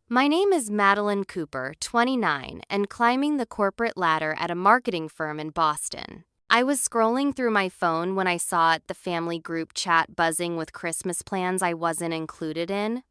My name is Madeline Cooper, 29, and climbing the corporate ladder at a marketing firm in Boston. I was scrolling through my phone when I saw the family group chat buzzing with Christmas plans I wasn't included in.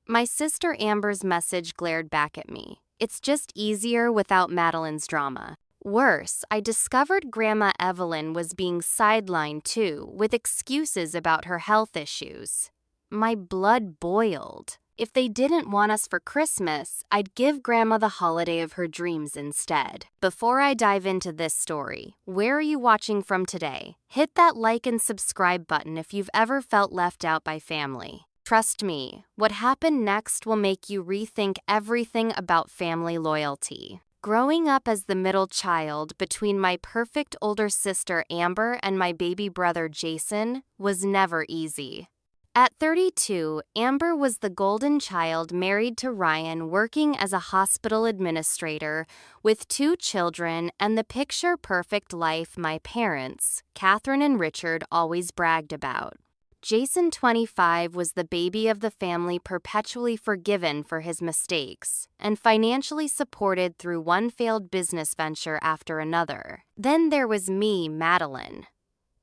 My sister Amber's message glared back at me. It's just easier without Madeline's drama. Worse, I discovered Grandma Evelyn was being sidelined too, with excuses about her health issues. My blood boiled. If they didn't want us for Christmas, I'd give Grandma the holiday of her dreams instead. Before I dive into this story, where are you watching from today? Hit that like and subscribe button if you've ever felt left out by family. Trust me, what happened next will make you rethink everything about family loyalty. Growing up as the middle child between my perfect older sister Amber and my baby brother Jason was never easy. At 32, Amber was the golden child married to Ryan, working as a hospital administrator with 2 children and the picture-perfect life my parents, Catherine and Richard, always bragged about. Jason, 25, was the baby of the family, perpetually forgiven for his mistakes and financially supported through one failed business venture after another. Then there was me, Madeline.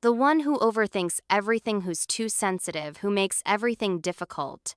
The one who overthinks everything, who's too sensitive, who makes everything difficult.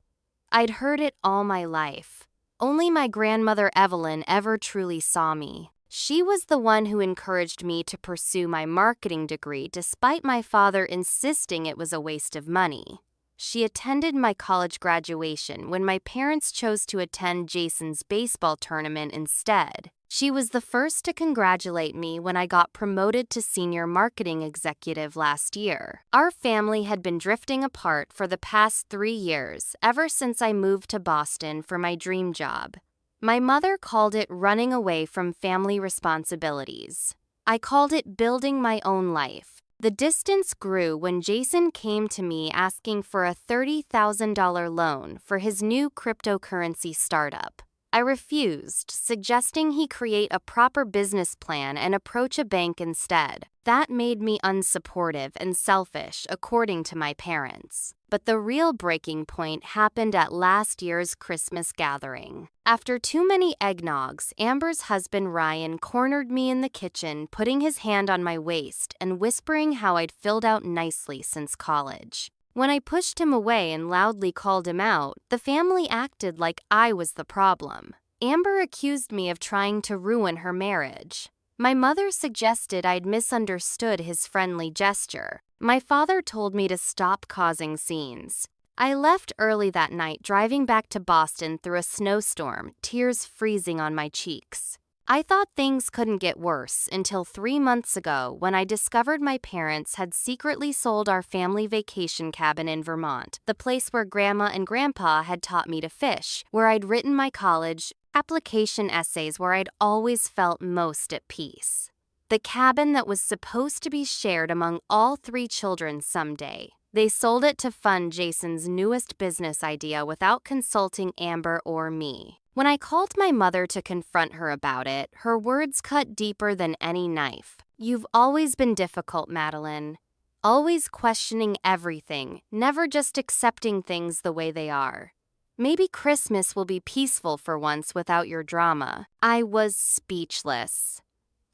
I'd heard it all my life. Only my grandmother Evelyn ever truly saw me. She was the one who encouraged me to pursue my marketing degree despite my father insisting it was a waste of money. She attended my college graduation when my parents chose to attend Jason's baseball tournament instead. She was the first to congratulate me when I got promoted to senior marketing executive last year. Our family had been drifting apart for the past 3 years, ever since I moved to Boston for my dream job. My mother called it running away from family responsibilities. I called it building my own life. The distance grew when Jason came to me asking for a $30,000 loan for his new cryptocurrency startup. I refused, suggesting he create a proper business plan and approach a bank instead. That made me unsupportive and selfish, according to my parents. But the real breaking point happened at last year's Christmas gathering. After too many eggnogs, Amber's husband Ryan cornered me in the kitchen, putting his hand on my waist and whispering how I'd filled out nicely since college. When I pushed him away and loudly called him out, the family acted like I was the problem. Amber accused me of trying to ruin her marriage. My mother suggested I'd misunderstood his friendly gesture. My father told me to stop causing scenes. I left early that night, driving back to Boston through a snowstorm, tears freezing on my cheeks. I thought things couldn't get worse until 3 months ago when I discovered my parents had secretly sold our family vacation cabin in Vermont, the place where Grandma and Grandpa had taught me to fish, where I'd written my college application essays, where I'd always felt most at peace. The cabin that was supposed to be shared among all 3 children someday. They sold it to fund Jason's newest business idea without consulting Amber or me. When I called my mother to confront her about it, her words cut deeper than any knife. You've always been difficult, Madeline. Always questioning everything, never just accepting things the way they are. Maybe Christmas will be peaceful for once without your drama. I was speechless.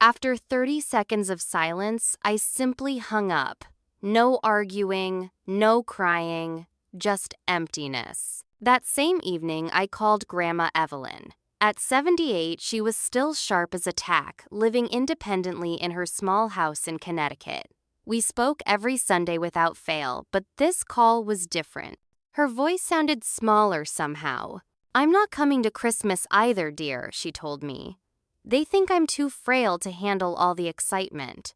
After 30 seconds of silence, I simply hung up. No arguing, no crying, just emptiness. That same evening, I called Grandma Evelyn. At 78, she was still sharp as a tack, living independently in her small house in Connecticut. We spoke every Sunday without fail, but this call was different. Her voice sounded smaller somehow. I'm not coming to Christmas either, dear, she told me. They think I'm too frail to handle all the excitement.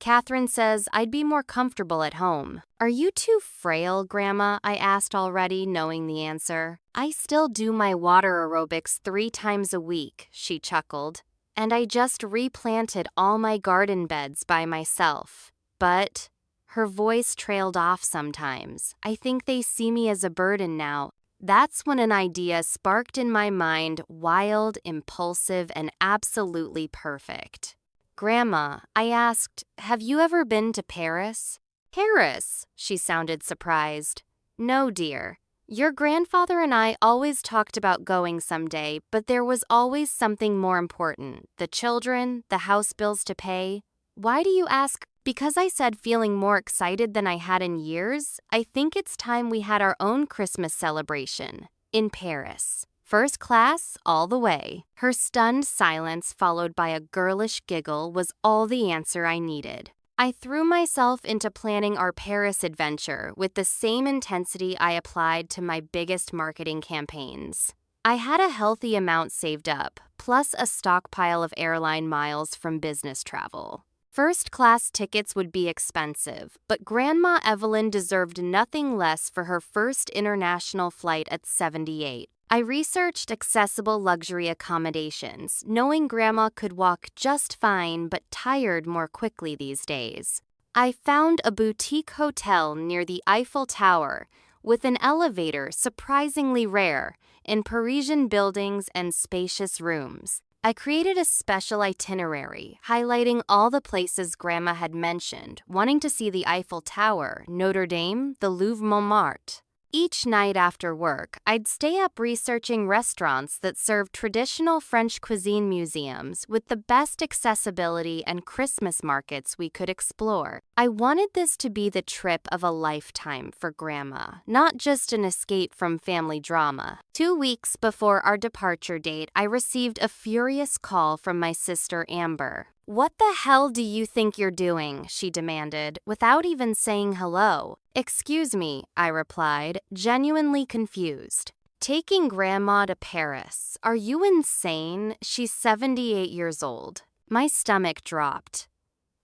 Catherine says I'd be more comfortable at home. Are you too frail, Grandma? I asked, already knowing the answer. I still do my water aerobics 3 times a week, she chuckled. And I just replanted all my garden beds by myself. But her voice trailed off sometimes. I think they see me as a burden now. That's when an idea sparked in my mind, wild, impulsive, and absolutely perfect. Grandma, I asked, have you ever been to Paris? Paris? She sounded surprised. No, dear. Your grandfather and I always talked about going someday, but there was always something more important: the children, the house bills to pay. Why do you ask? Because I said feeling more excited than I had in years, I think it's time we had our own Christmas celebration. In Paris. First class, all the way. Her stunned silence, followed by a girlish giggle, was all the answer I needed. I threw myself into planning our Paris adventure with the same intensity I applied to my biggest marketing campaigns. I had a healthy amount saved up, plus a stockpile of airline miles from business travel. First-class tickets would be expensive, but Grandma Evelyn deserved nothing less for her first international flight at 78. I researched accessible luxury accommodations, knowing Grandma could walk just fine but tired more quickly these days. I found a boutique hotel near the Eiffel Tower, with an elevator surprisingly rare, in Parisian buildings and spacious rooms. I created a special itinerary, highlighting all the places Grandma had mentioned, wanting to see the Eiffel Tower, Notre Dame, the Louvre Montmartre. Each night after work, I'd stay up researching restaurants that served traditional French cuisine, museums with the best accessibility, and Christmas markets we could explore. I wanted this to be the trip of a lifetime for Grandma, not just an escape from family drama. 2 weeks before our departure date, I received a furious call from my sister Amber. "What the hell do you think you're doing?" she demanded, without even saying hello. "Excuse me," I replied, genuinely confused. "Taking Grandma to Paris? Are you insane? She's 78 years old." My stomach dropped.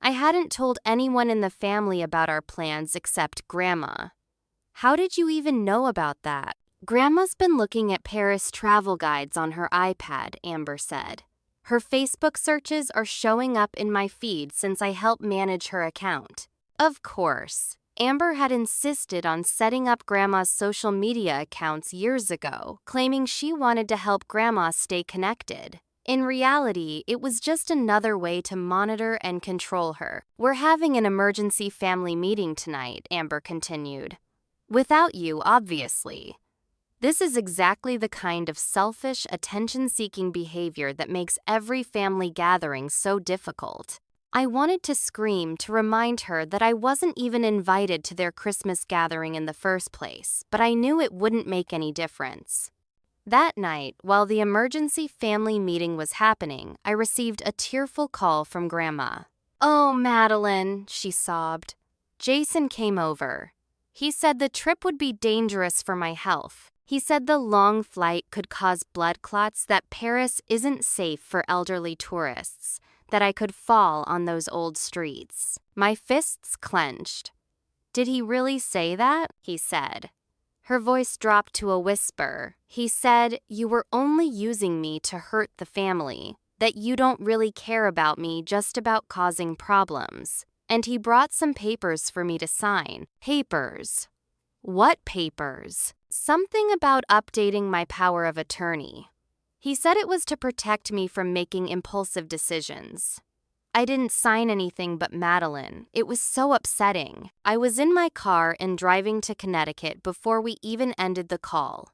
I hadn't told anyone in the family about our plans except Grandma. "How did you even know about that?" "Grandma's been looking at Paris travel guides on her iPad," Amber said. "Her Facebook searches are showing up in my feed since I help manage her account." Of course. Amber had insisted on setting up Grandma's social media accounts years ago, claiming she wanted to help Grandma stay connected. In reality, it was just another way to monitor and control her. "We're having an emergency family meeting tonight," Amber continued. "Without you, obviously." This is exactly the kind of selfish, attention-seeking behavior that makes every family gathering so difficult. I wanted to scream to remind her that I wasn't even invited to their Christmas gathering in the first place, but I knew it wouldn't make any difference. That night, while the emergency family meeting was happening, I received a tearful call from Grandma. "Oh, Madeline," she sobbed. "Jason came over. He said the trip would be dangerous for my health. He said the long flight could cause blood clots, that Paris isn't safe for elderly tourists, that I could fall on those old streets." My fists clenched. "Did he really say that?" he said. Her voice dropped to a whisper. "He said you were only using me to hurt the family, that you don't really care about me, just about causing problems. And he brought some papers for me to sign." "Papers? What papers?" "Something about updating my power of attorney. He said it was to protect me from making impulsive decisions." I didn't sign anything but Madeline. It was so upsetting. I was in my car and driving to Connecticut before we even ended the call.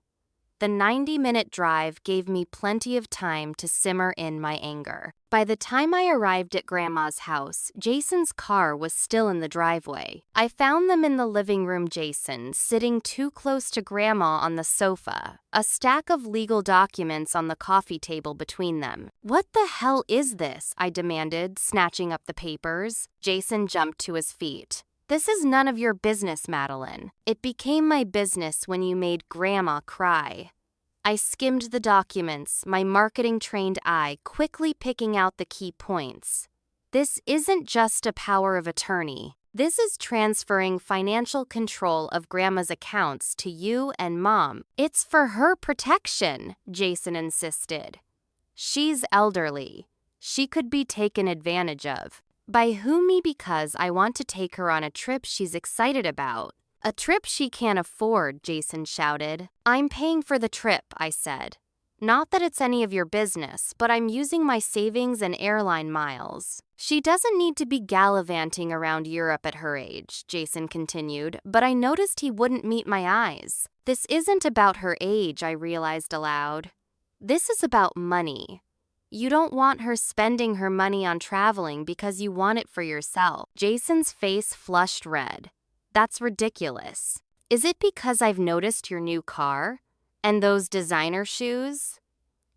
The 90-minute drive gave me plenty of time to simmer in my anger. By the time I arrived at Grandma's house, Jason's car was still in the driveway. I found them in the living room, Jason sitting too close to Grandma on the sofa, a stack of legal documents on the coffee table between them. "What the hell is this?" I demanded, snatching up the papers. Jason jumped to his feet. "This is none of your business, Madeline. It became my business when you made Grandma cry." I skimmed the documents, my marketing-trained eye quickly picking out the key points. "This isn't just a power of attorney. This is transferring financial control of Grandma's accounts to you and Mom. It's for her protection," Jason insisted. "She's elderly. She could be taken advantage of." "By who? Me? Because I want to take her on a trip she's excited about." "A trip she can't afford," Jason shouted. "I'm paying for the trip," I said. Not that it's any of your business, but I'm using my savings and airline miles. She doesn't need to be gallivanting around Europe at her age, Jason continued, but I noticed he wouldn't meet my eyes. This isn't about her age, I realized aloud. This is about money. You don't want her spending her money on traveling because you want it for yourself. Jason's face flushed red. That's ridiculous. Is it because I've noticed your new car? And those designer shoes?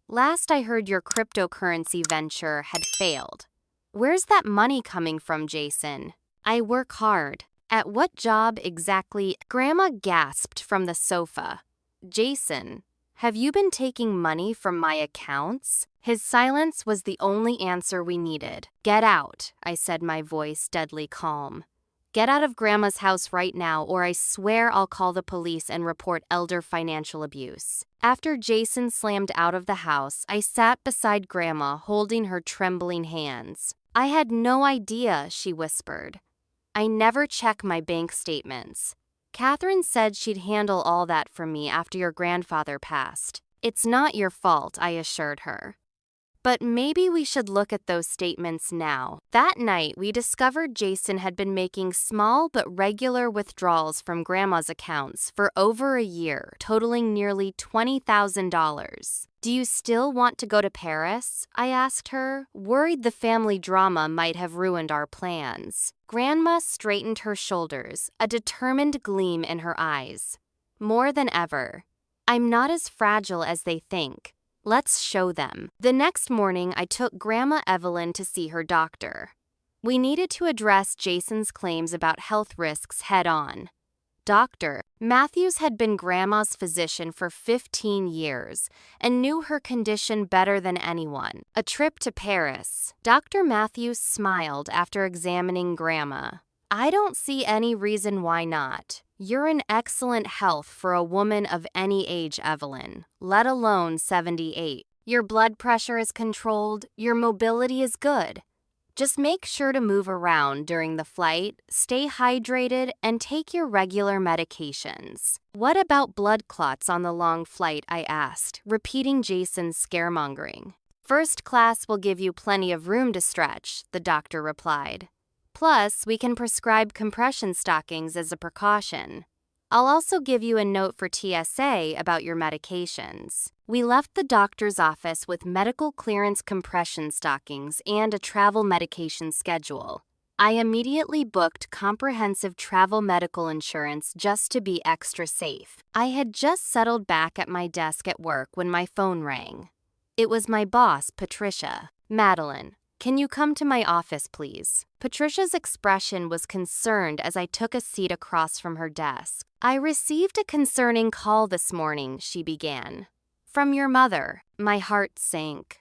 Last I heard your cryptocurrency venture had failed. Where's that money coming from, Jason? I work hard. At what job exactly? Grandma gasped from the sofa. Jason, have you been taking money from my accounts? His silence was the only answer we needed. Get out, I said, my voice deadly calm. Get out of Grandma's house right now, or I swear I'll call the police and report elder financial abuse. After Jason slammed out of the house, I sat beside Grandma, holding her trembling hands. I had no idea, she whispered. I never check my bank statements. Catherine said she'd handle all that for me after your grandfather passed. It's not your fault, I assured her. But maybe we should look at those statements now. That night, we discovered Jason had been making small but regular withdrawals from Grandma's accounts for over a year, totaling nearly $20,000. Do you still want to go to Paris? I asked her, worried the family drama might have ruined our plans. Grandma straightened her shoulders, a determined gleam in her eyes. More than ever. I'm not as fragile as they think. Let's show them. The next morning, I took Grandma Evelyn to see her doctor. We needed to address Jason's claims about health risks head-on. Dr. Matthews had been Grandma's physician for 15 years and knew her condition better than anyone. A trip to Paris. Dr. Matthews smiled after examining Grandma. I don't see any reason why not. You're in excellent health for a woman of any age, Evelyn, let alone 78. Your blood pressure is controlled, your mobility is good. Just make sure to move around during the flight, stay hydrated, and take your regular medications. What about blood clots on the long flight, I asked, repeating Jason's scaremongering. First class will give you plenty of room to stretch, the doctor replied. Plus, we can prescribe compression stockings as a precaution. I'll also give you a note for TSA about your medications. We left the doctor's office with medical clearance compression stockings and a travel medication schedule. I immediately booked comprehensive travel medical insurance just to be extra safe. I had just settled back at my desk at work when my phone rang. It was my boss, Patricia. Madeline, can you come to my office, please? Patricia's expression was concerned as I took a seat across from her desk. I received a concerning call this morning, she began. From your mother. My heart sank.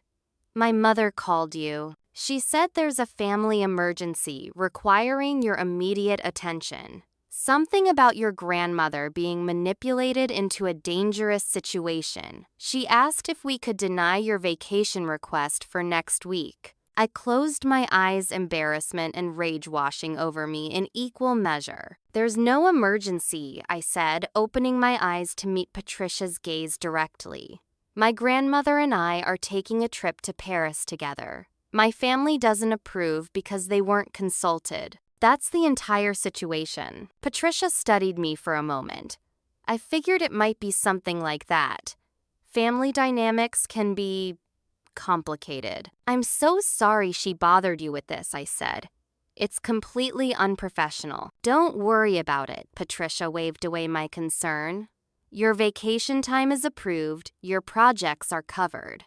My mother called you. She said there's a family emergency requiring your immediate attention. Something about your grandmother being manipulated into a dangerous situation. She asked if we could deny your vacation request for next week. I closed my eyes, embarrassment and rage washing over me in equal measure. There's no emergency, I said, opening my eyes to meet Patricia's gaze directly. My grandmother and I are taking a trip to Paris together. My family doesn't approve because they weren't consulted. That's the entire situation. Patricia studied me for a moment. I figured it might be something like that. Family dynamics can be complicated. I'm so sorry she bothered you with this, I said. It's completely unprofessional. Don't worry about it, Patricia waved away my concern. Your vacation time is approved, your projects are covered.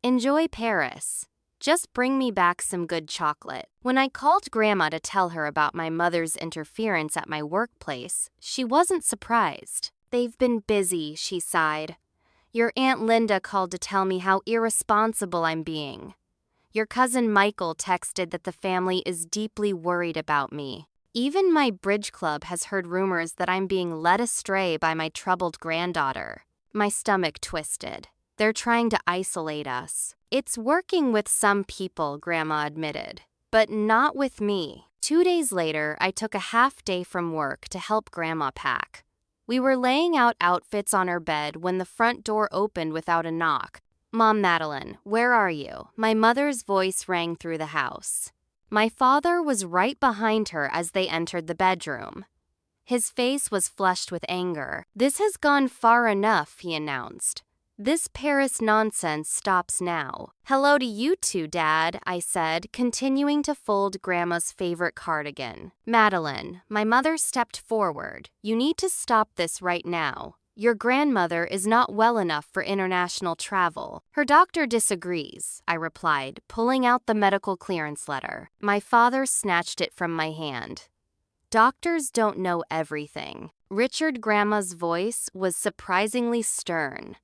Enjoy Paris. Just bring me back some good chocolate. When I called Grandma to tell her about my mother's interference at my workplace, she wasn't surprised. They've been busy, she sighed. Your Aunt Linda called to tell me how irresponsible I'm being. Your cousin Michael texted that the family is deeply worried about me. Even my bridge club has heard rumors that I'm being led astray by my troubled granddaughter. My stomach twisted. They're trying to isolate us. It's working with some people, Grandma admitted, but not with me. 2 days later, I took a half day from work to help Grandma pack. We were laying out outfits on her bed when the front door opened without a knock. Mom Madeline, where are you? My mother's voice rang through the house. My father was right behind her as they entered the bedroom. His face was flushed with anger. This has gone far enough, he announced. This Paris nonsense stops now. Hello to you two, Dad, I said, continuing to fold Grandma's favorite cardigan. Madeline, my mother stepped forward. You need to stop this right now. Your grandmother is not well enough for international travel. Her doctor disagrees, I replied, pulling out the medical clearance letter. My father snatched it from my hand. Doctors don't know everything. Richard Grandma's voice was surprisingly stern.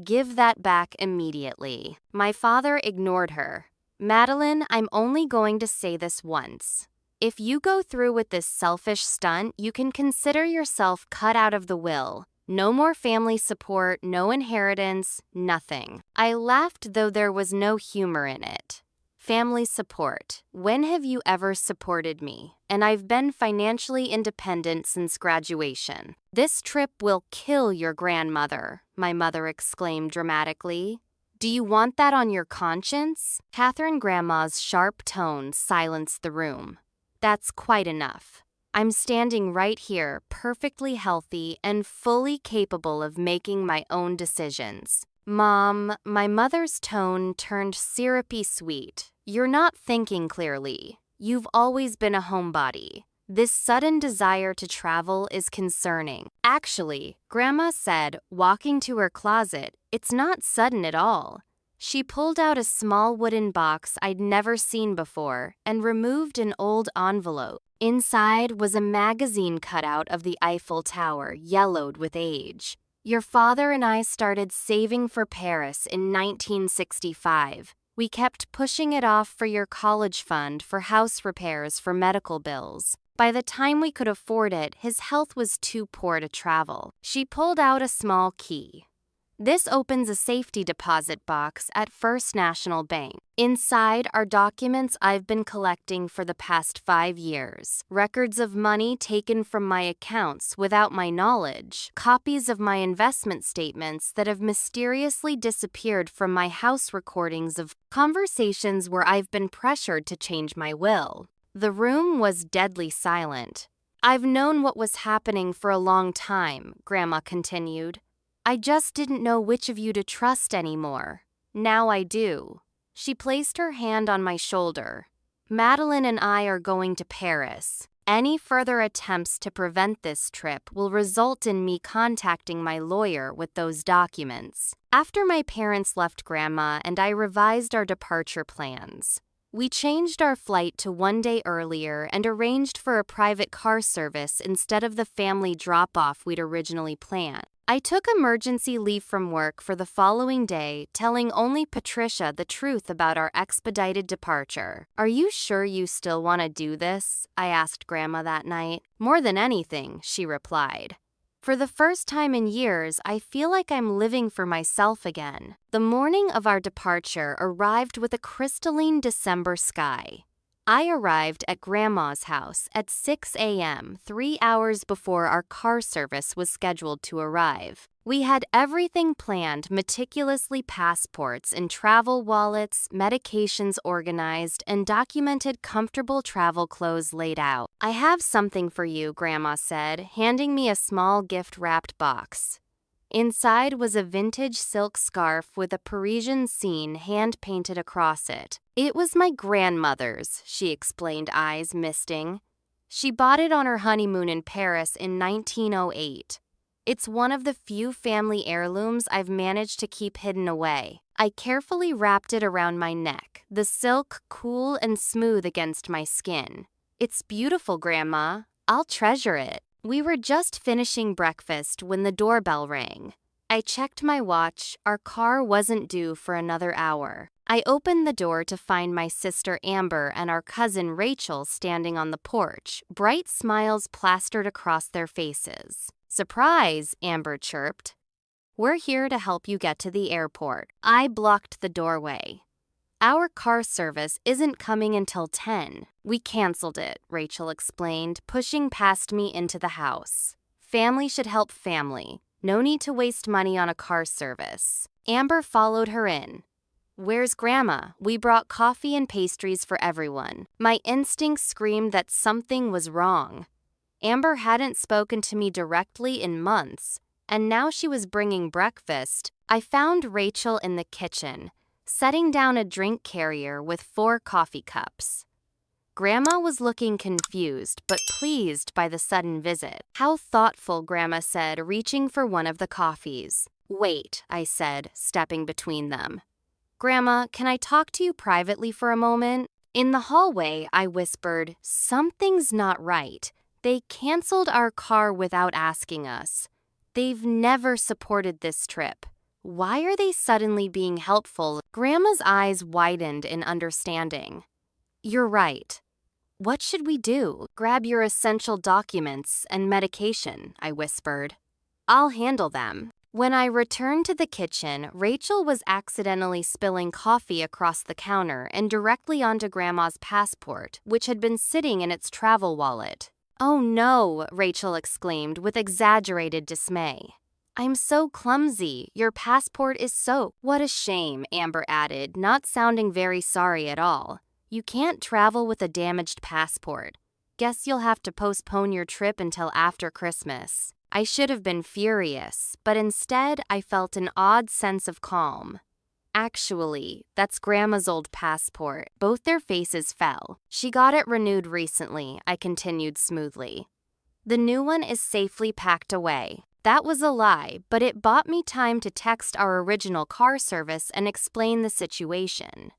Give that back immediately. My father ignored her. Madeline, I'm only going to say this once. If you go through with this selfish stunt, you can consider yourself cut out of the will. No more family support, no inheritance, nothing. I laughed, though there was no humor in it. Family support. When have you ever supported me? And I've been financially independent since graduation. This trip will kill your grandmother, my mother exclaimed dramatically. Do you want that on your conscience? Catherine Grandma's sharp tone silenced the room. That's quite enough. I'm standing right here, perfectly healthy and fully capable of making my own decisions. Mom, my mother's tone turned syrupy sweet. You're not thinking clearly. You've always been a homebody. This sudden desire to travel is concerning. Actually, Grandma said, walking to her closet, it's not sudden at all. She pulled out a small wooden box I'd never seen before and removed an old envelope. Inside was a magazine cutout of the Eiffel Tower, yellowed with age. Your father and I started saving for Paris in 1965. We kept pushing it off for your college fund, for house repairs, for medical bills. By the time we could afford it, his health was too poor to travel. She pulled out a small key. This opens a safety deposit box at First National Bank. Inside are documents I've been collecting for the past 5 years. Records of money taken from my accounts without my knowledge. Copies of my investment statements that have mysteriously disappeared from my house recordings of conversations where I've been pressured to change my will. The room was deadly silent. I've known what was happening for a long time, Grandma continued. I just didn't know which of you to trust anymore. Now I do. She placed her hand on my shoulder. Madeline and I are going to Paris. Any further attempts to prevent this trip will result in me contacting my lawyer with those documents. After my parents left Grandma and I revised our departure plans, we changed our flight to 1 day earlier and arranged for a private car service instead of the family drop-off we'd originally planned. I took emergency leave from work for the following day, telling only Patricia the truth about our expedited departure. Are you sure you still want to do this? I asked Grandma that night. More than anything, she replied. For the first time in years, I feel like I'm living for myself again. The morning of our departure arrived with a crystalline December sky. I arrived at Grandma's house at 6 a.m., 3 hours before our car service was scheduled to arrive. We had everything planned, meticulously passports and travel wallets, medications organized, and documented comfortable travel clothes laid out. I have something for you, Grandma said, handing me a small gift-wrapped box. Inside was a vintage silk scarf with a Parisian scene hand-painted across it. It was my grandmother's, she explained, eyes misting. She bought it on her honeymoon in Paris in 1908. It's one of the few family heirlooms I've managed to keep hidden away. I carefully wrapped it around my neck, the silk cool and smooth against my skin. It's beautiful, Grandma. I'll treasure it. We were just finishing breakfast when the doorbell rang. I checked my watch. Our car wasn't due for another hour. I opened the door to find my sister Amber and our cousin Rachel standing on the porch, bright smiles plastered across their faces. Surprise, Amber chirped. We're here to help you get to the airport. I blocked the doorway. Our car service isn't coming until 10. We canceled it, Rachel explained, pushing past me into the house. Family should help family. No need to waste money on a car service. Amber followed her in. "Where's Grandma? We brought coffee and pastries for everyone." My instincts screamed that something was wrong. Amber hadn't spoken to me directly in months, and now she was bringing breakfast. I found Rachel in the kitchen, setting down a drink carrier with 4 coffee cups. Grandma was looking confused but pleased by the sudden visit. "How thoughtful," Grandma said, reaching for one of the coffees. "Wait," I said, stepping between them. "Grandma, can I talk to you privately for a moment?" In the hallway, I whispered, "Something's not right. They canceled our car without asking us. They've never supported this trip. Why are they suddenly being helpful?" Grandma's eyes widened in understanding. "You're right. What should we do?" "Grab your essential documents and medication," I whispered. "I'll handle them." When I returned to the kitchen, Rachel was accidentally spilling coffee across the counter and directly onto Grandma's passport, which had been sitting in its travel wallet. "Oh no," Rachel exclaimed with exaggerated dismay. "I'm so clumsy. Your passport is soaked." "What a shame," Amber added, not sounding very sorry at all. "You can't travel with a damaged passport. Guess you'll have to postpone your trip until after Christmas." I should have been furious, but instead I felt an odd sense of calm. "Actually, that's Grandma's old passport." Both their faces fell. "She got it renewed recently," I continued smoothly. "The new one is safely packed away." That was a lie, but it bought me time to text our original car service and explain the situation.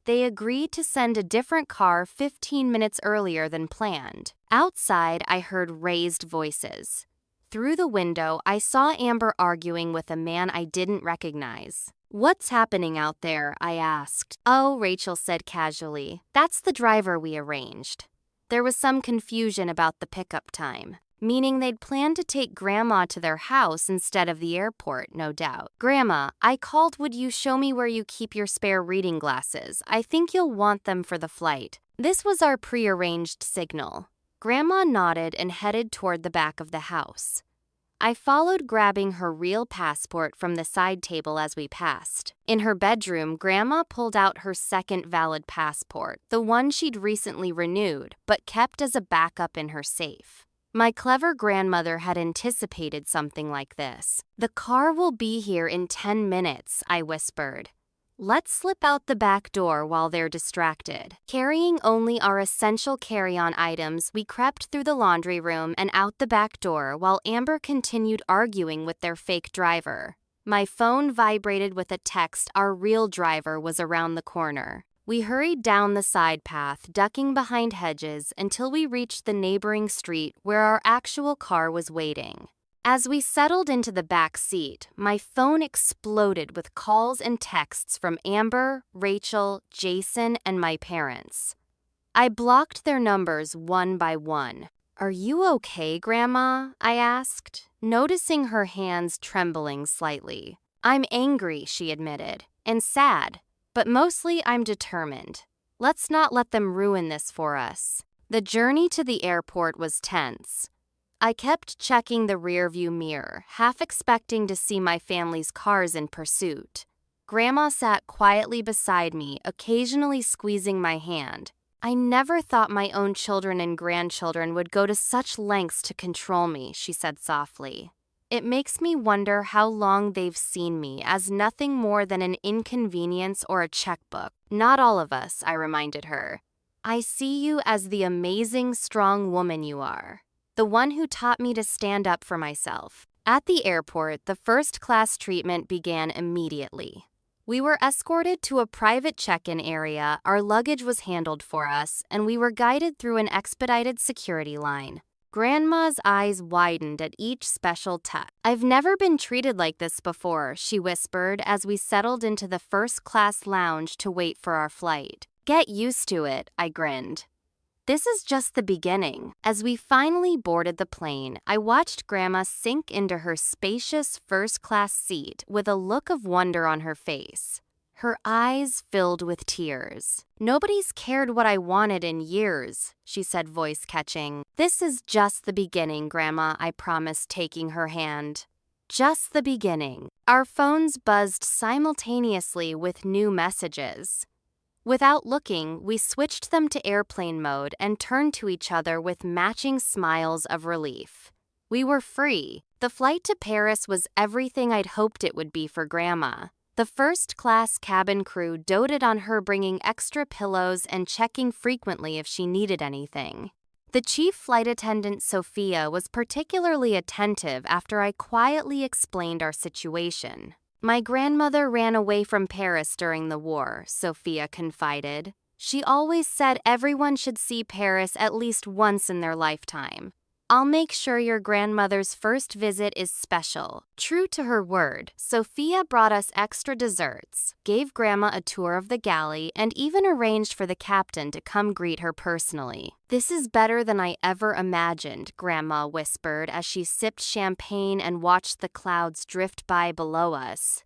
They agreed to send a different car 15 minutes earlier than planned. Outside, I heard raised voices. Through the window, I saw Amber arguing with a man I didn't recognize. "What's happening out there?" I asked. "Oh," Rachel said casually, "that's the driver we arranged." There was some confusion about the pickup time, meaning they'd planned to take Grandma to their house instead of the airport, no doubt. "Grandma, I called. Would you show me where you keep your spare reading glasses? I think you'll want them for the flight." This was our prearranged signal. Grandma nodded and headed toward the back of the house. I followed, grabbing her real passport from the side table as we passed. In her bedroom, Grandma pulled out her second valid passport, the one she'd recently renewed, but kept as a backup in her safe. My clever grandmother had anticipated something like this. "The car will be here in 10 minutes, I whispered. "Let's slip out the back door while they're distracted." Carrying only our essential carry-on items, we crept through the laundry room and out the back door while Amber continued arguing with their fake driver. My phone vibrated with a text. Our real driver was around the corner. We hurried down the side path, ducking behind hedges until we reached the neighboring street where our actual car was waiting. As we settled into the back seat, my phone exploded with calls and texts from Amber, Rachel, Jason, and my parents. I blocked their numbers one by one. "Are you okay, Grandma?" I asked, noticing her hands trembling slightly. "I'm angry," she admitted, "and sad, but mostly I'm determined. Let's not let them ruin this for us." The journey to the airport was tense. I kept checking the rearview mirror, half expecting to see my family's cars in pursuit. Grandma sat quietly beside me, occasionally squeezing my hand. "I never thought my own children and grandchildren would go to such lengths to control me," she said softly. "It makes me wonder how long they've seen me as nothing more than an inconvenience or a checkbook." "Not all of us," I reminded her. "I see you as the amazing, strong woman you are. The one who taught me to stand up for myself." At the airport, the first-class treatment began immediately. We were escorted to a private check-in area, our luggage was handled for us, and we were guided through an expedited security line. Grandma's eyes widened at each special touch. "I've never been treated like this before," she whispered as we settled into the first-class lounge to wait for our flight. "Get used to it," I grinned. This is just the beginning. As we finally boarded the plane, I watched Grandma sink into her spacious first-class seat with a look of wonder on her face. Her eyes filled with tears. "Nobody's cared what I wanted in years," she said, voice catching. "This is just the beginning, Grandma," I promised, taking her hand. Just the beginning. Our phones buzzed simultaneously with new messages. Without looking, we switched them to airplane mode and turned to each other with matching smiles of relief. We were free. The flight to Paris was everything I'd hoped it would be for Grandma. The first-class cabin crew doted on her bringing extra pillows and checking frequently if she needed anything. The chief flight attendant, Sophia, was particularly attentive after I quietly explained our situation. My grandmother ran away from Paris during the war, Sophia confided. She always said everyone should see Paris at least once in their lifetime. I'll make sure your grandmother's first visit is special. True to her word, Sophia brought us extra desserts, gave Grandma a tour of the galley, and even arranged for the captain to come greet her personally. "This is better than I ever imagined," Grandma whispered as she sipped champagne and watched the clouds drift by below us.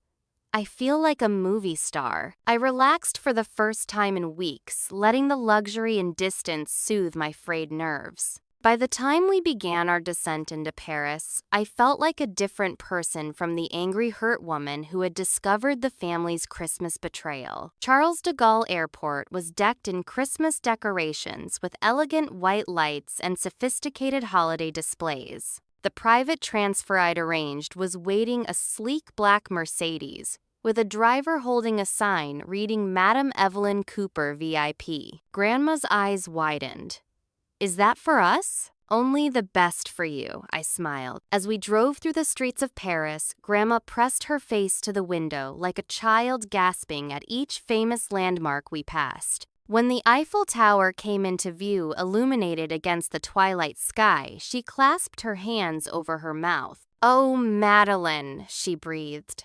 "I feel like a movie star." I relaxed for the first time in weeks, letting the luxury and distance soothe my frayed nerves. By the time we began our descent into Paris, I felt like a different person from the angry, hurt woman who had discovered the family's Christmas betrayal. Charles de Gaulle Airport was decked in Christmas decorations with elegant white lights and sophisticated holiday displays. The private transfer I'd arranged was waiting a sleek black Mercedes, with a driver holding a sign reading Madam Evelyn Cooper VIP. Grandma's eyes widened. "Is that for us?" "Only the best for you," I smiled. As we drove through the streets of Paris, Grandma pressed her face to the window like a child gasping at each famous landmark we passed. When the Eiffel Tower came into view, illuminated against the twilight sky, she clasped her hands over her mouth. "Oh, Madeline," she breathed.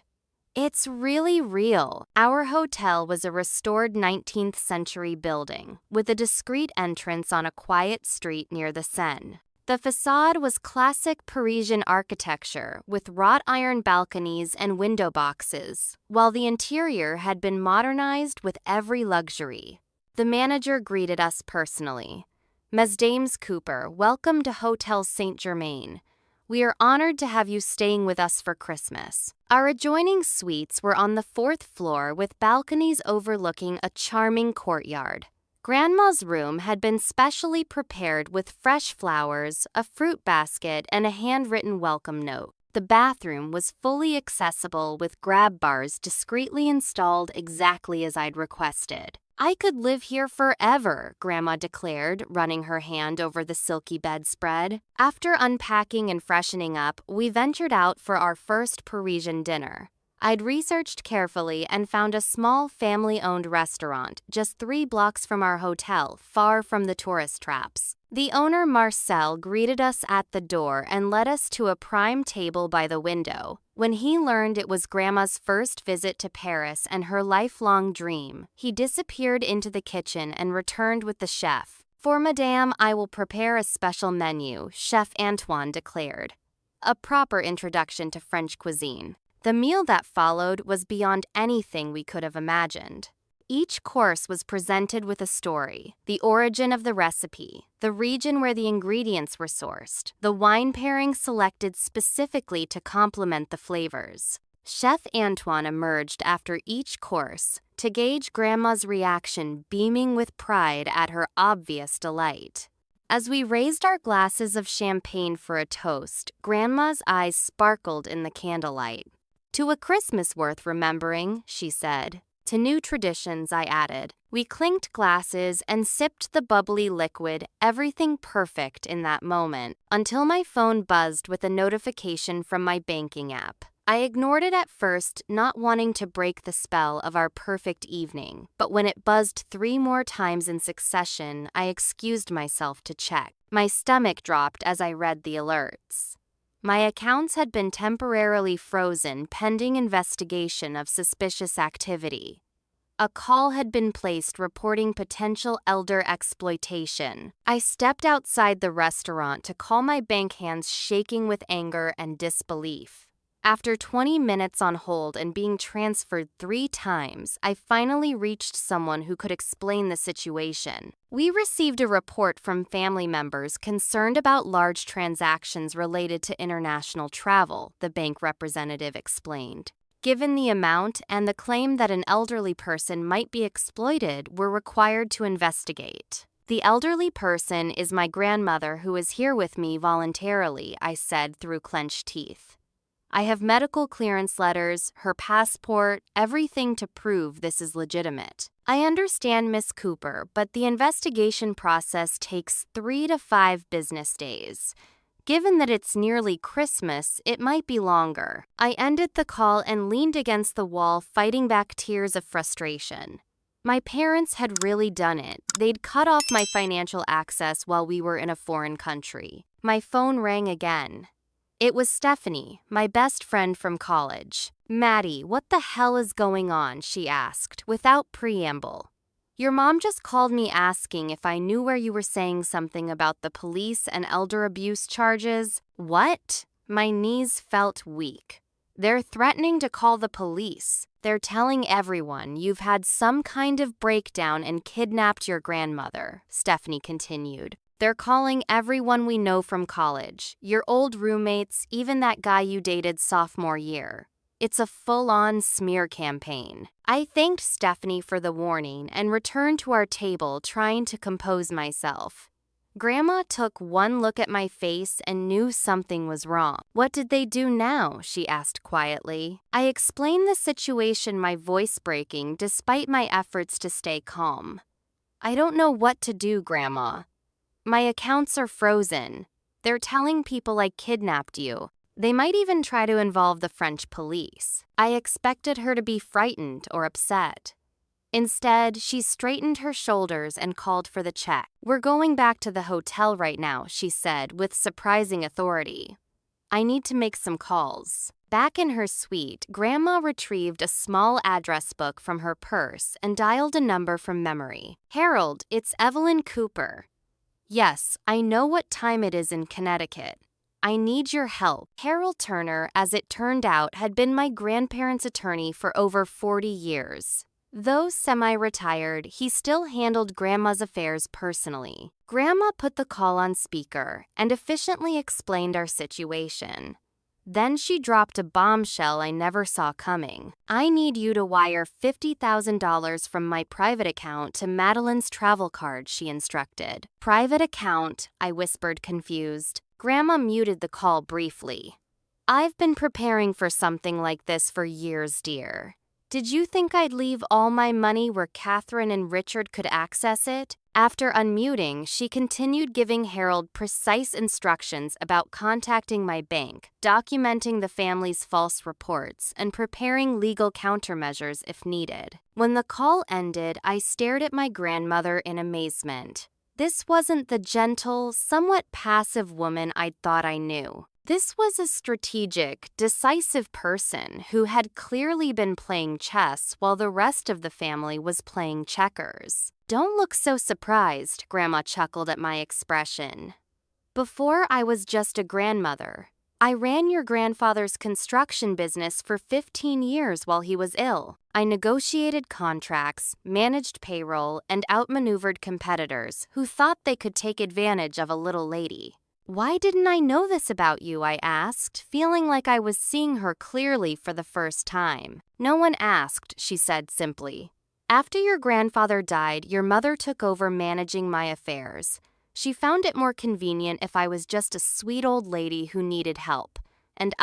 "It's really real." Our hotel was a restored 19th century building, with a discreet entrance on a quiet street near the Seine. The facade was classic Parisian architecture, with wrought iron balconies and window boxes, while the interior had been modernized with every luxury. The manager greeted us personally. "Mesdames Cooper, welcome to Hotel Saint-Germain. We are honored to have you staying with us for Christmas." Our adjoining suites were on the 4th floor with balconies overlooking a charming courtyard. Grandma's room had been specially prepared with fresh flowers, a fruit basket, and a handwritten welcome note. The bathroom was fully accessible with grab bars discreetly installed exactly as I'd requested. "I could live here forever," Grandma declared, running her hand over the silky bedspread. After unpacking and freshening up, we ventured out for our first Parisian dinner. I'd researched carefully and found a small family-owned restaurant just 3 blocks from our hotel, far from the tourist traps. The owner, Marcel, greeted us at the door and led us to a prime table by the window. When he learned it was Grandma's first visit to Paris and her lifelong dream, he disappeared into the kitchen and returned with the chef. "For Madame, I will prepare a special menu," Chef Antoine declared. A proper introduction to French cuisine. The meal that followed was beyond anything we could have imagined. Each course was presented with a story: the origin of the recipe, the region where the ingredients were sourced, the wine pairing selected specifically to complement the flavors. Chef Antoine emerged after each course to gauge Grandma's reaction, beaming with pride at her obvious delight. As we raised our glasses of champagne for a toast, Grandma's eyes sparkled in the candlelight. "To a Christmas worth remembering," she said. To new traditions, I added. We clinked glasses and sipped the bubbly liquid, everything perfect in that moment, until my phone buzzed with a notification from my banking app. I ignored it at first, not wanting to break the spell of our perfect evening, but when it buzzed 3 more times in succession, I excused myself to check. My stomach dropped as I read the alerts. My accounts had been temporarily frozen pending investigation of suspicious activity. A call had been placed reporting potential elder exploitation. I stepped outside the restaurant to call my bank hands shaking with anger and disbelief. After 20 minutes on hold and being transferred 3 times, I finally reached someone who could explain the situation. We received a report from family members concerned about large transactions related to international travel, the bank representative explained. Given the amount and the claim that an elderly person might be exploited, we're required to investigate. The elderly person is my grandmother who is here with me voluntarily, I said through clenched teeth. I have medical clearance letters, her passport, everything to prove this is legitimate. I understand, Miss Cooper, but the investigation process takes 3 to 5 business days. Given that it's nearly Christmas, it might be longer. I ended the call and leaned against the wall, fighting back tears of frustration. My parents had really done it. They'd cut off my financial access while we were in a foreign country. My phone rang again. It was Stephanie, my best friend from college. "Maddie, what the hell is going on?" she asked, without preamble. "Your mom just called me asking if I knew where you were saying something about the police and elder abuse charges." "What?" My knees felt weak. "They're threatening to call the police. They're telling everyone you've had some kind of breakdown and kidnapped your grandmother," Stephanie continued. "They're calling everyone we know from college, your old roommates, even that guy you dated sophomore year. It's a full-on smear campaign." I thanked Stephanie for the warning and returned to our table, trying to compose myself. Grandma took one look at my face and knew something was wrong. "What did they do now?" she asked quietly. I explained the situation, my voice breaking despite my efforts to stay calm. "I don't know what to do, Grandma. My accounts are frozen. They're telling people I kidnapped you. They might even try to involve the French police." I expected her to be frightened or upset. Instead, she straightened her shoulders and called for the check. "We're going back to the hotel right now," she said with surprising authority. "I need to make some calls." Back in her suite, Grandma retrieved a small address book from her purse and dialed a number from memory. "Harold, it's Evelyn Cooper." "Yes, I know what time it is in Connecticut. I need your help." Harold Turner, as it turned out, had been my grandparents' attorney for over 40 years. Though semi-retired, he still handled Grandma's affairs personally. Grandma put the call on speaker and efficiently explained our situation. Then she dropped a bombshell I never saw coming. "I need you to wire $50,000 from my private account to Madeline's travel card," she instructed. "Private account?" I whispered, confused. Grandma muted the call briefly. "I've been preparing for something like this for years, dear. Did you think I'd leave all my money where Catherine and Richard could access it?" After unmuting, she continued giving Harold precise instructions about contacting my bank, documenting the family's false reports, and preparing legal countermeasures if needed. When the call ended, I stared at my grandmother in amazement. This wasn't the gentle, somewhat passive woman I'd thought I knew. This was a strategic, decisive person who had clearly been playing chess while the rest of the family was playing checkers. "Don't look so surprised," Grandma chuckled at my expression. "Before I was just a grandmother. I ran your grandfather's construction business for 15 years while he was ill. I negotiated contracts, managed payroll, and outmaneuvered competitors who thought they could take advantage of a little lady." "Why didn't I know this about you?" I asked, feeling like I was seeing her clearly for the first time. "No one asked," she said simply. "After your grandfather died, your mother took over managing my affairs. She found it more convenient if I was just a sweet old lady who needed help. And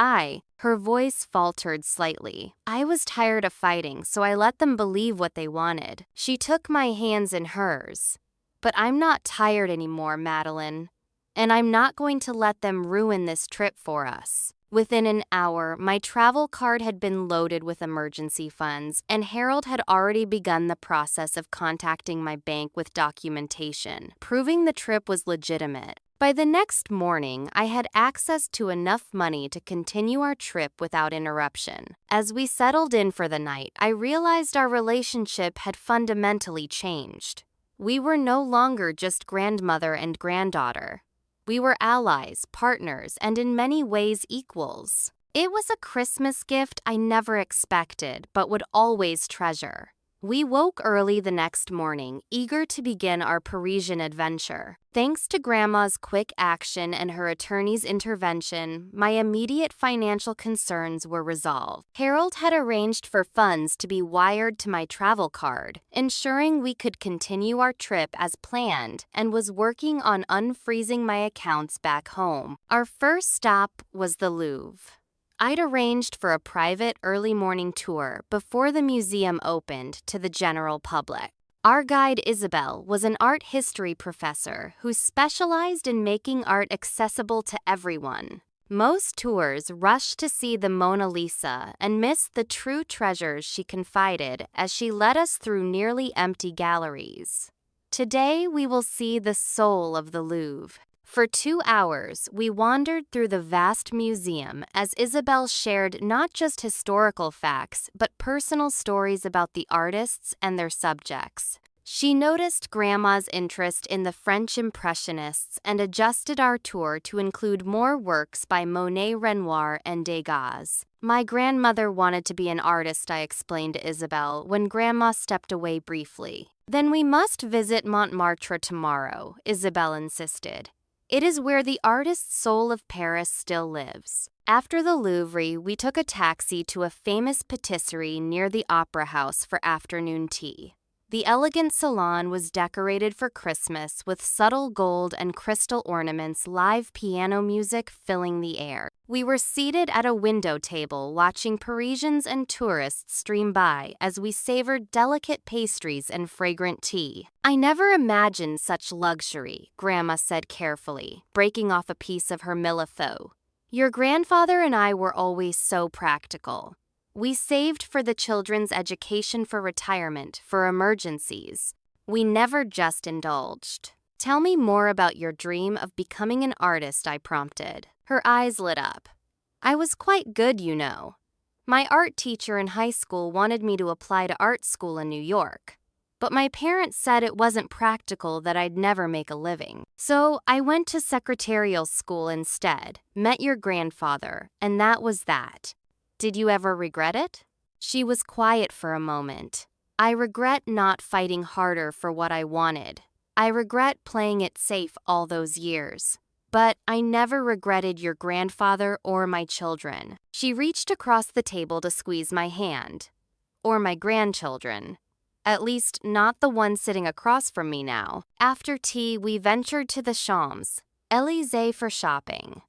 her voice faltered slightly. I was tired of fighting, so I let them believe what they wanted." She took my hands in hers. "But I'm not tired anymore, Madeline. And I'm not going to let them ruin this trip for us." Within an hour, my travel card had been loaded with emergency funds, and Harold had already begun the process of contacting my bank with documentation, proving the trip was legitimate. By the next morning, I had access to enough money to continue our trip without interruption. As we settled in for the night, I realized our relationship had fundamentally changed. We were no longer just grandmother and granddaughter. We were allies, partners, and in many ways equals. It was a Christmas gift I never expected, but would always treasure. We woke early the next morning, eager to begin our Parisian adventure. Thanks to Grandma's quick action and her attorney's intervention, my immediate financial concerns were resolved. Harold had arranged for funds to be wired to my travel card, ensuring we could continue our trip as planned, and was working on unfreezing my accounts back home. Our first stop was the Louvre. I'd arranged for a private early morning tour before the museum opened to the general public. Our guide Isabel was an art history professor who specialized in making art accessible to everyone. Most tours rushed to see the Mona Lisa and missed the true treasures she confided as she led us through nearly empty galleries. Today we will see the soul of the Louvre. For 2 hours, we wandered through the vast museum as Isabel shared not just historical facts, but personal stories about the artists and their subjects. She noticed Grandma's interest in the French Impressionists and adjusted our tour to include more works by Monet, Renoir, and Degas. My grandmother wanted to be an artist, I explained to Isabel when Grandma stepped away briefly. Then we must visit Montmartre tomorrow, Isabel insisted. It is where the artist's soul of Paris still lives. After the Louvre, we took a taxi to a famous patisserie near the Opera House for afternoon tea. The elegant salon was decorated for Christmas with subtle gold and crystal ornaments, live piano music filling the air. We were seated at a window table watching Parisians and tourists stream by as we savored delicate pastries and fragrant tea. I never imagined such luxury, Grandma said carefully, breaking off a piece of her millefeuille. Your grandfather and I were always so practical. We saved for the children's education, for retirement, for emergencies. We never just indulged. Tell me more about your dream of becoming an artist, I prompted. Her eyes lit up. I was quite good, you know. My art teacher in high school wanted me to apply to art school in New York. But my parents said it wasn't practical, that I'd never make a living. So I went to secretarial school instead, met your grandfather, and that was that. Did you ever regret it? She was quiet for a moment. I regret not fighting harder for what I wanted. I regret playing it safe all those years. But I never regretted your grandfather or my children. She reached across the table to squeeze my hand. Or my grandchildren. At least not the one sitting across from me now. After tea, we ventured to the Champs-Élysées for shopping.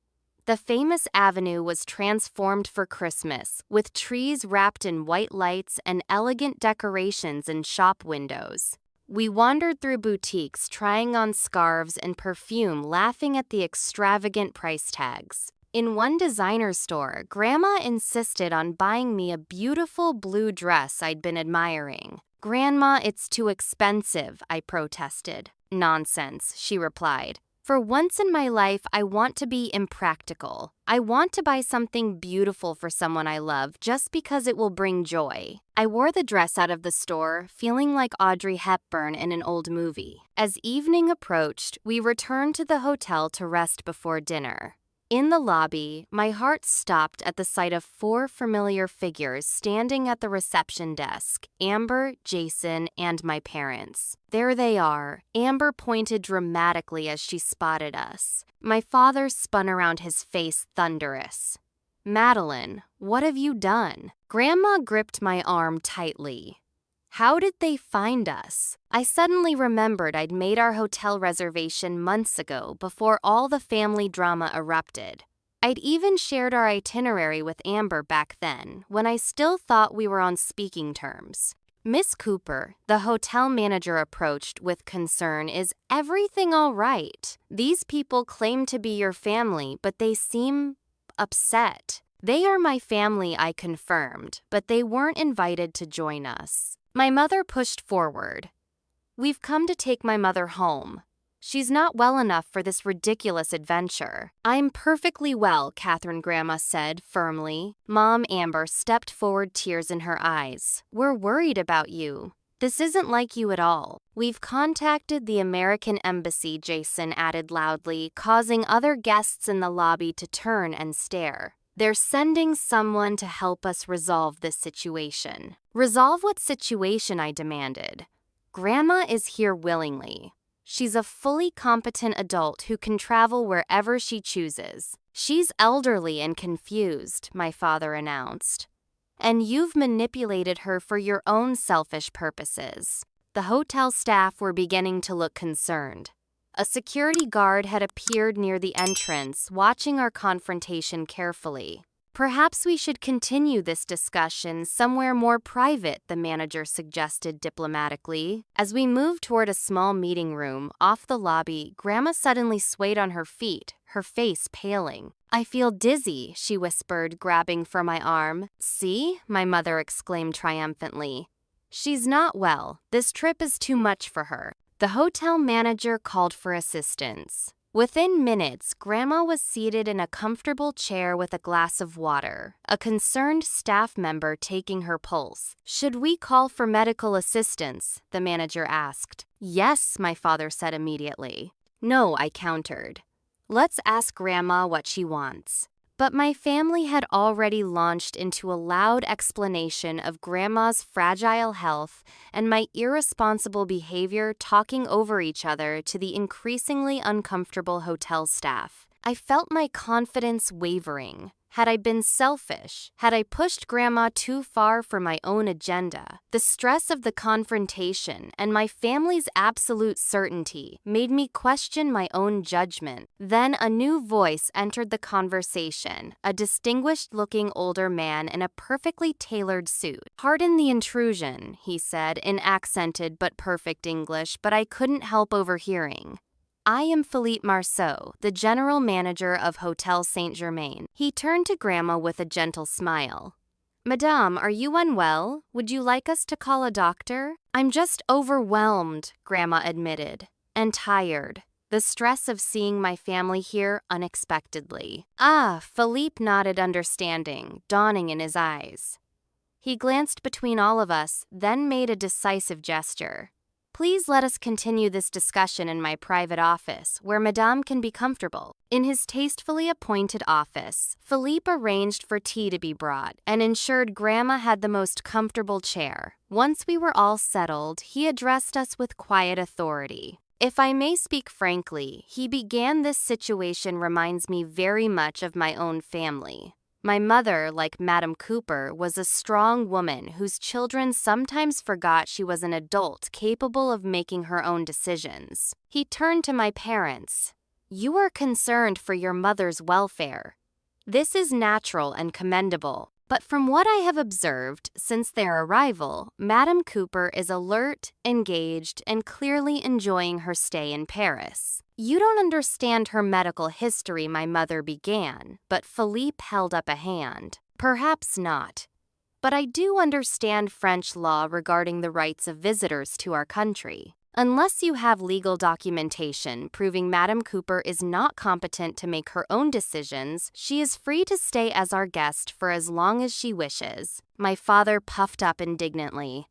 The famous avenue was transformed for Christmas, with trees wrapped in white lights and elegant decorations in shop windows. We wandered through boutiques, trying on scarves and perfume, laughing at the extravagant price tags. In one designer store, Grandma insisted on buying me a beautiful blue dress I'd been admiring. Grandma, it's too expensive, I protested. Nonsense, she replied. For once in my life, I want to be impractical. I want to buy something beautiful for someone I love just because it will bring joy. I wore the dress out of the store, feeling like Audrey Hepburn in an old movie. As evening approached, we returned to the hotel to rest before dinner. In the lobby, my heart stopped at the sight of 4 familiar figures standing at the reception desk: Amber, Jason, and my parents. There they are. Amber pointed dramatically as she spotted us. My father spun around, his face thunderous. Madeline, what have you done? Grandma gripped my arm tightly. How did they find us? I suddenly remembered I'd made our hotel reservation months ago, before all the family drama erupted. I'd even shared our itinerary with Amber back then, when I still thought we were on speaking terms. Miss Cooper, the hotel manager approached with concern, is everything all right? These people claim to be your family, but they seem upset. They are my family, I confirmed, but they weren't invited to join us. My mother pushed forward. We've come to take my mother home. She's not well enough for this ridiculous adventure. I'm perfectly well, Catherine, Grandma said firmly. Mom, Amber stepped forward, tears in her eyes. We're worried about you. This isn't like you at all. We've contacted the American Embassy, Jason added loudly, causing other guests in the lobby to turn and stare. They're sending someone to help us resolve this situation. Resolve what situation? I demanded. Grandma is here willingly. She's a fully competent adult who can travel wherever she chooses. She's elderly and confused, my father announced. And you've manipulated her for your own selfish purposes. The hotel staff were beginning to look concerned. A security guard had appeared near the entrance, watching our confrontation carefully. Perhaps we should continue this discussion somewhere more private, the manager suggested diplomatically. As we moved toward a small meeting room off the lobby, Grandma suddenly swayed on her feet, her face paling. I feel dizzy, she whispered, grabbing for my arm. See? My mother exclaimed triumphantly. She's not well. This trip is too much for her. The hotel manager called for assistance. Within minutes, Grandma was seated in a comfortable chair with a glass of water, a concerned staff member taking her pulse. Should we call for medical assistance? The manager asked. Yes, my father said immediately. No, I countered. Let's ask Grandma what she wants. But my family had already launched into a loud explanation of Grandma's fragile health and my irresponsible behavior, talking over each other to the increasingly uncomfortable hotel staff. I felt my confidence wavering. Had I been selfish? Had I pushed Grandma too far for my own agenda? The stress of the confrontation and my family's absolute certainty made me question my own judgment. Then a new voice entered the conversation, a distinguished-looking older man in a perfectly tailored suit. Pardon the intrusion, he said in accented but perfect English, but I couldn't help overhearing. I am Philippe Marceau, the general manager of Hotel Saint-Germain. He turned to Grandma with a gentle smile. Madame, are you unwell? Would you like us to call a doctor? I'm just overwhelmed, Grandma admitted, and tired. The stress of seeing my family here unexpectedly. Ah, Philippe nodded understanding, dawning in his eyes. He glanced between all of us, then made a decisive gesture. Please let us continue this discussion in my private office, where Madame can be comfortable. In his tastefully appointed office, Philippe arranged for tea to be brought and ensured Grandma had the most comfortable chair. Once we were all settled, he addressed us with quiet authority. If I may speak frankly, he began, this situation reminds me very much of my own family. My mother, like Madame Cooper, was a strong woman whose children sometimes forgot she was an adult capable of making her own decisions. He turned to my parents. You are concerned for your mother's welfare. This is natural and commendable. But from what I have observed since their arrival, Madame Cooper is alert, engaged, and clearly enjoying her stay in Paris. You don't understand her medical history, my mother began, but Philippe held up a hand. Perhaps not. But I do understand French law regarding the rights of visitors to our country. Unless you have legal documentation proving Madame Cooper is not competent to make her own decisions, she is free to stay as our guest for as long as she wishes. My father puffed up indignantly.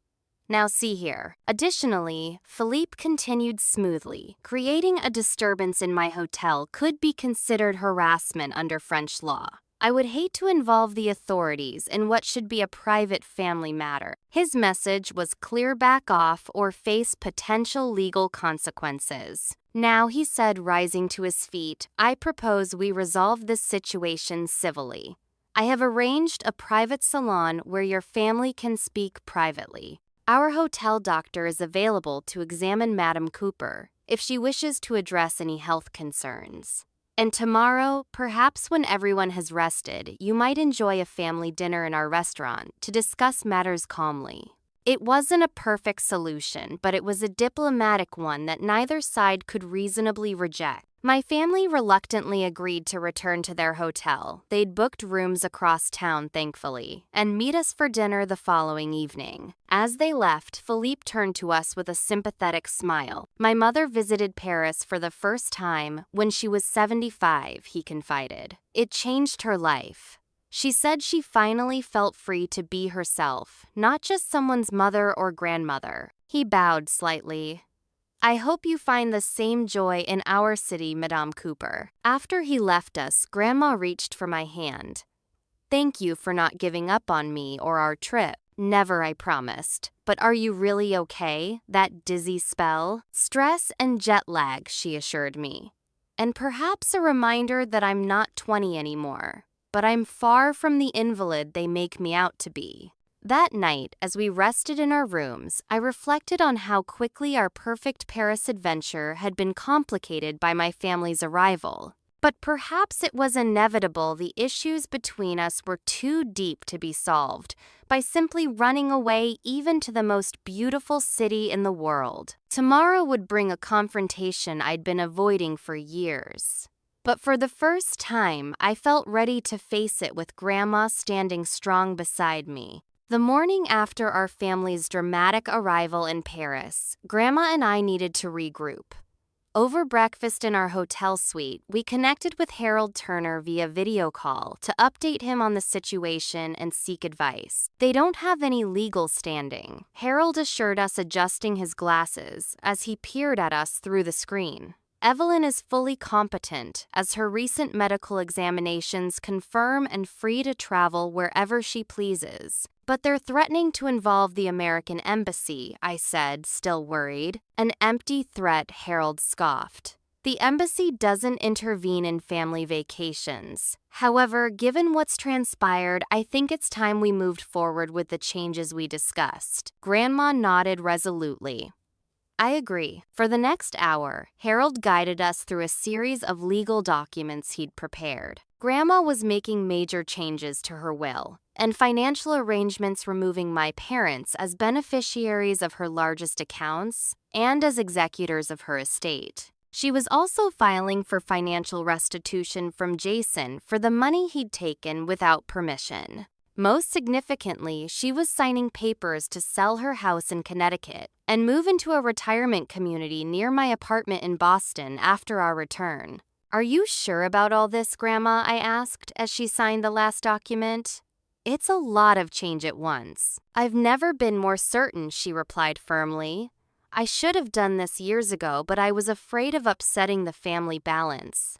Now see here. Additionally, Philippe continued smoothly. Creating a disturbance in my hotel could be considered harassment under French law. I would hate to involve the authorities in what should be a private family matter. His message was clear: back off or face potential legal consequences. Now, he said, rising to his feet, I propose we resolve this situation civilly. I have arranged a private salon where your family can speak privately. Our hotel doctor is available to examine Madame Cooper if she wishes to address any health concerns. And tomorrow, perhaps when everyone has rested, you might enjoy a family dinner in our restaurant to discuss matters calmly. It wasn't a perfect solution, but it was a diplomatic one that neither side could reasonably reject. My family reluctantly agreed to return to their hotel. They'd booked rooms across town, thankfully, and meet us for dinner the following evening. As they left, Philippe turned to us with a sympathetic smile. My mother visited Paris for the first time when she was 75, he confided. It changed her life. She said she finally felt free to be herself, not just someone's mother or grandmother. He bowed slightly. I hope you find the same joy in our city, Madame Cooper. After he left us, Grandma reached for my hand. Thank you for not giving up on me or our trip. Never, I promised. But are you really okay? That dizzy spell? Stress and jet lag, she assured me. And perhaps a reminder that I'm not 20 anymore. But I'm far from the invalid they make me out to be. That night, as we rested in our rooms, I reflected on how quickly our perfect Paris adventure had been complicated by my family's arrival. But perhaps it was inevitable the issues between us were too deep to be solved by simply running away even to the most beautiful city in the world. Tomorrow would bring a confrontation I'd been avoiding for years. But for the first time, I felt ready to face it with Grandma standing strong beside me. The morning after our family's dramatic arrival in Paris, Grandma and I needed to regroup. Over breakfast in our hotel suite, we connected with Harold Turner via video call to update him on the situation and seek advice. They don't have any legal standing, Harold assured us, adjusting his glasses as he peered at us through the screen. Evelyn is fully competent, as her recent medical examinations confirm, and free to travel wherever she pleases. But they're threatening to involve the American embassy, I said, still worried. An empty threat, Harold scoffed. The embassy doesn't intervene in family vacations. However, given what's transpired, I think it's time we moved forward with the changes we discussed. Grandma nodded resolutely. I agree. For the next hour, Harold guided us through a series of legal documents he'd prepared. Grandma was making major changes to her will, and financial arrangements removing my parents as beneficiaries of her largest accounts and as executors of her estate. She was also filing for financial restitution from Jason for the money he'd taken without permission. Most significantly, she was signing papers to sell her house in Connecticut and move into a retirement community near my apartment in Boston after our return. Are you sure about all this, Grandma? I asked as she signed the last document. It's a lot of change at once. I've never been more certain, she replied firmly. I should have done this years ago, but I was afraid of upsetting the family balance.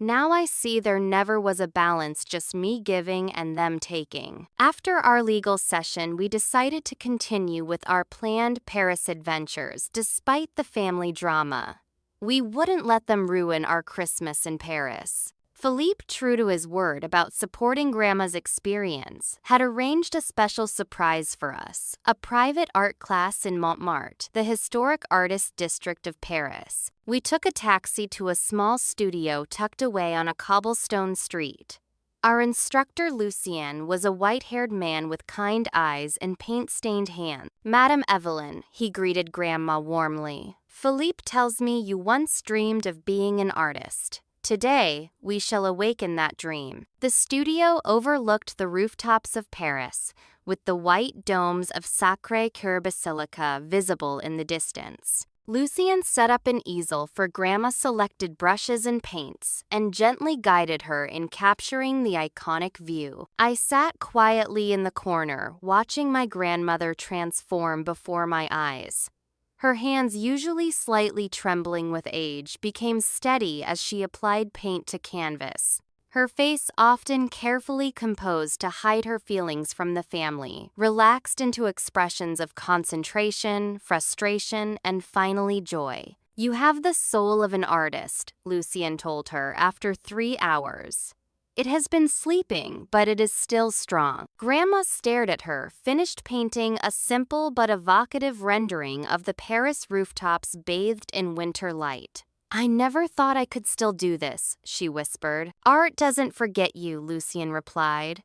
Now I see there never was a balance, just me giving and them taking. After our legal session, we decided to continue with our planned Paris adventures, despite the family drama. We wouldn't let them ruin our Christmas in Paris. Philippe, true to his word about supporting Grandma's experience, had arranged a special surprise for us, a private art class in Montmartre, the historic artist district of Paris. We took a taxi to a small studio tucked away on a cobblestone street. Our instructor, Lucien, was a white-haired man with kind eyes and paint-stained hands. Madame Evelyn, he greeted Grandma warmly. Philippe tells me you once dreamed of being an artist. Today, we shall awaken that dream. The studio overlooked the rooftops of Paris, with the white domes of Sacré-Cœur Basilica visible in the distance. Lucien set up an easel for Grandma, selected brushes and paints, and gently guided her in capturing the iconic view. I sat quietly in the corner, watching my grandmother transform before my eyes. Her hands, usually slightly trembling with age, became steady as she applied paint to canvas. Her face, often carefully composed to hide her feelings from the family, relaxed into expressions of concentration, frustration, and finally joy. You have the soul of an artist, Lucien told her after 3 hours. It has been sleeping, but it is still strong. Grandma stared at her, finished painting a simple but evocative rendering of the Paris rooftops bathed in winter light. I never thought I could still do this, she whispered. Art doesn't forget you, Lucien replied.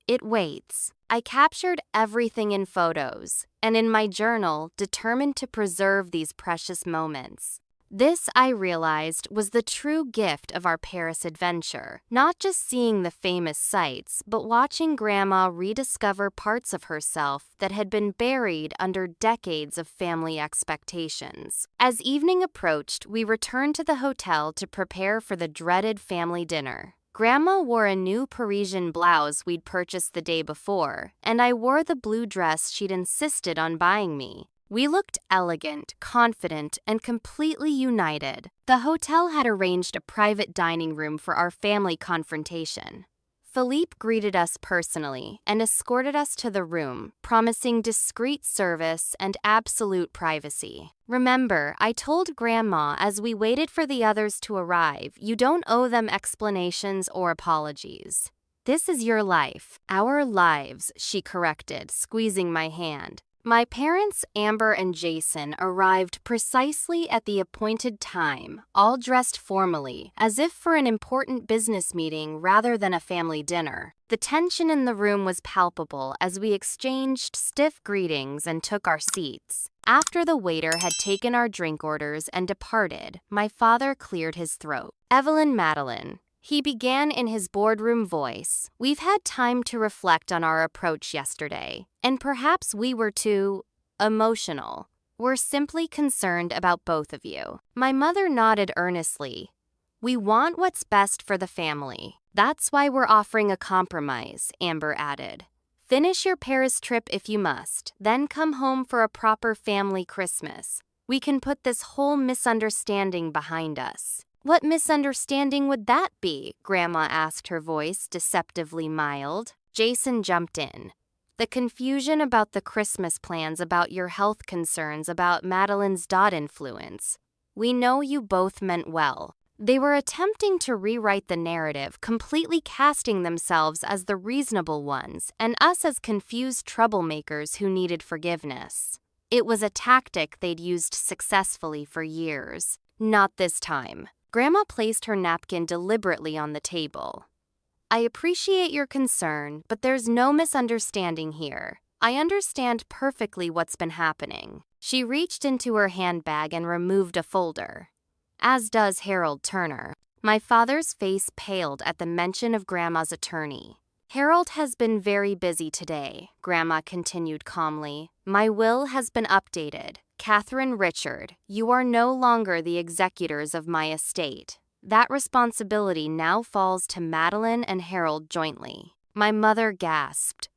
It waits. I captured everything in photos, and in my journal, determined to preserve these precious moments. This, I realized, was the true gift of our Paris adventure. Not just seeing the famous sights, but watching Grandma rediscover parts of herself that had been buried under decades of family expectations. As evening approached, we returned to the hotel to prepare for the dreaded family dinner. Grandma wore a new Parisian blouse we'd purchased the day before, and I wore the blue dress she'd insisted on buying me. We looked elegant, confident, and completely united. The hotel had arranged a private dining room for our family confrontation. Philippe greeted us personally and escorted us to the room, promising discreet service and absolute privacy. Remember, I told Grandma as we waited for the others to arrive, you don't owe them explanations or apologies. This is your life. Our lives, she corrected, squeezing my hand. My parents, Amber and Jason, arrived precisely at the appointed time, all dressed formally, as if for an important business meeting rather than a family dinner. The tension in the room was palpable as we exchanged stiff greetings and took our seats. After the waiter had taken our drink orders and departed, my father cleared his throat. Evelyn Madeline, he began in his boardroom voice, we've had time to reflect on our approach yesterday, and perhaps we were too emotional. We're simply concerned about both of you. My mother nodded earnestly. We want what's best for the family. That's why we're offering a compromise, Amber added. Finish your Paris trip if you must, then come home for a proper family Christmas. We can put this whole misunderstanding behind us. What misunderstanding would that be? Grandma asked, her voice deceptively mild. Jason jumped in. The confusion about the Christmas plans, about your health concerns, about Madeline's dot influence. We know you both meant well. They were attempting to rewrite the narrative, completely casting themselves as the reasonable ones and us as confused troublemakers who needed forgiveness. It was a tactic they'd used successfully for years. Not this time. Grandma placed her napkin deliberately on the table. I appreciate your concern, but there's no misunderstanding here. I understand perfectly what's been happening. She reached into her handbag and removed a folder. As does Harold Turner. My father's face paled at the mention of Grandma's attorney. Harold has been very busy today, Grandma continued calmly. My will has been updated. Catherine, Richard, you are no longer the executors of my estate. That responsibility now falls to Madeline and Harold jointly. My mother gasped.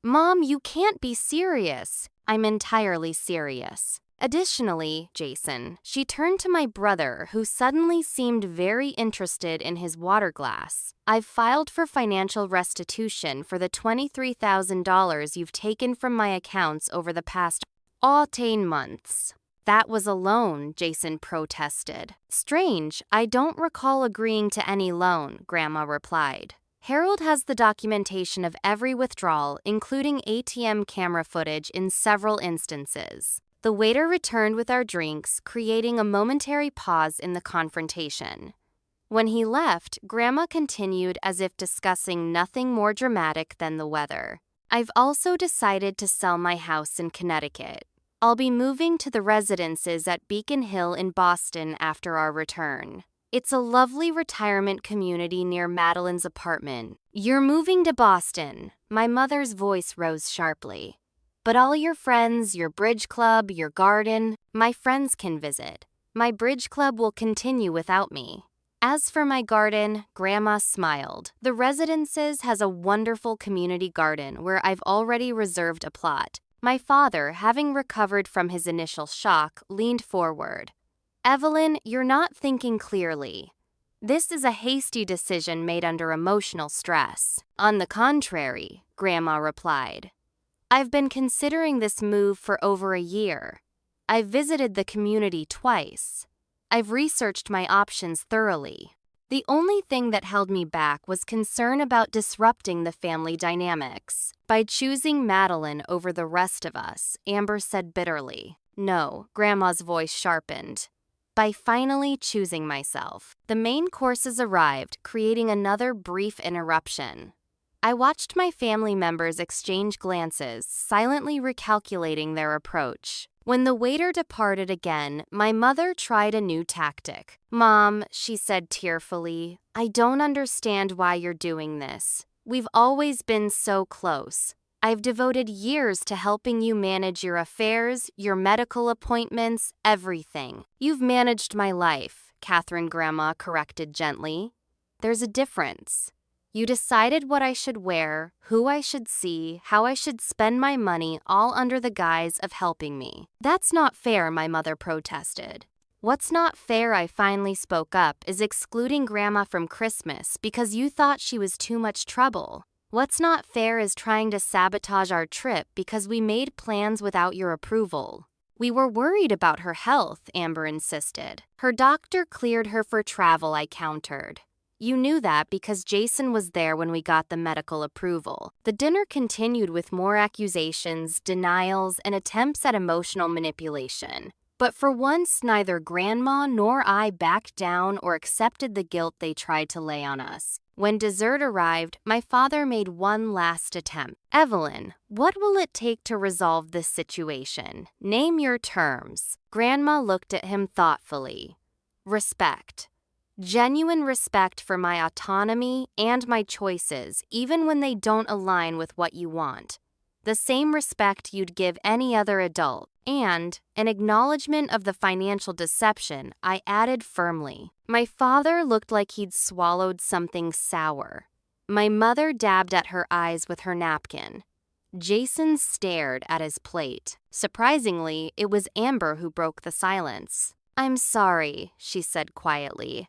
Mom, you can't be serious. I'm entirely serious. Additionally, Jason, she turned to my brother, who suddenly seemed very interested in his water glass. I've filed for financial restitution for the $23,000 you've taken from my accounts over the past 18 months. That was a loan, Jason protested. Strange, I don't recall agreeing to any loan, Grandma replied. Harold has the documentation of every withdrawal, including ATM camera footage in several instances. The waiter returned with our drinks, creating a momentary pause in the confrontation. When he left, Grandma continued as if discussing nothing more dramatic than the weather. I've also decided to sell my house in Connecticut. I'll be moving to the residences at Beacon Hill in Boston after our return. It's a lovely retirement community near Madeline's apartment. You're moving to Boston. My mother's voice rose sharply. But all your friends, your bridge club, your garden, my friends can visit. My bridge club will continue without me. As for my garden, Grandma smiled. The Residences has a wonderful community garden where I've already reserved a plot. My father, having recovered from his initial shock, leaned forward. Evelyn, you're not thinking clearly. This is a hasty decision made under emotional stress. On the contrary, Grandma replied. I've been considering this move for over a year. I've visited the community twice. I've researched my options thoroughly. The only thing that held me back was concern about disrupting the family dynamics. By choosing Madeline over the rest of us, Amber said bitterly. No, Grandma's voice sharpened. By finally choosing myself. The main courses arrived, creating another brief interruption. I watched my family members exchange glances, silently recalculating their approach. When the waiter departed again, my mother tried a new tactic. Mom, she said tearfully, I don't understand why you're doing this. We've always been so close. I've devoted years to helping you manage your affairs, your medical appointments, everything. You've managed my life, Catherine Grandma corrected gently. There's a difference. You decided what I should wear, who I should see, how I should spend my money, all under the guise of helping me. That's not fair, my mother protested. "What's not fair," I finally spoke up, "is excluding Grandma from Christmas because you thought she was too much trouble. What's not fair is trying to sabotage our trip because we made plans without your approval." "We were worried about her health," Amber insisted. "Her doctor cleared her for travel," I countered. "You knew that because Jason was there when we got the medical approval." The dinner continued with more accusations, denials, and attempts at emotional manipulation. But for once, neither Grandma nor I backed down or accepted the guilt they tried to lay on us. When dessert arrived, my father made one last attempt. "Evelyn, what will it take to resolve this situation? Name your terms." Grandma looked at him thoughtfully. "Respect. Genuine respect for my autonomy and my choices, even when they don't align with what you want. The same respect you'd give any other adult. And, in acknowledgement of the financial deception, I added firmly." My father looked like he'd swallowed something sour. My mother dabbed at her eyes with her napkin. Jason stared at his plate. Surprisingly, it was Amber who broke the silence. "I'm sorry," she said quietly.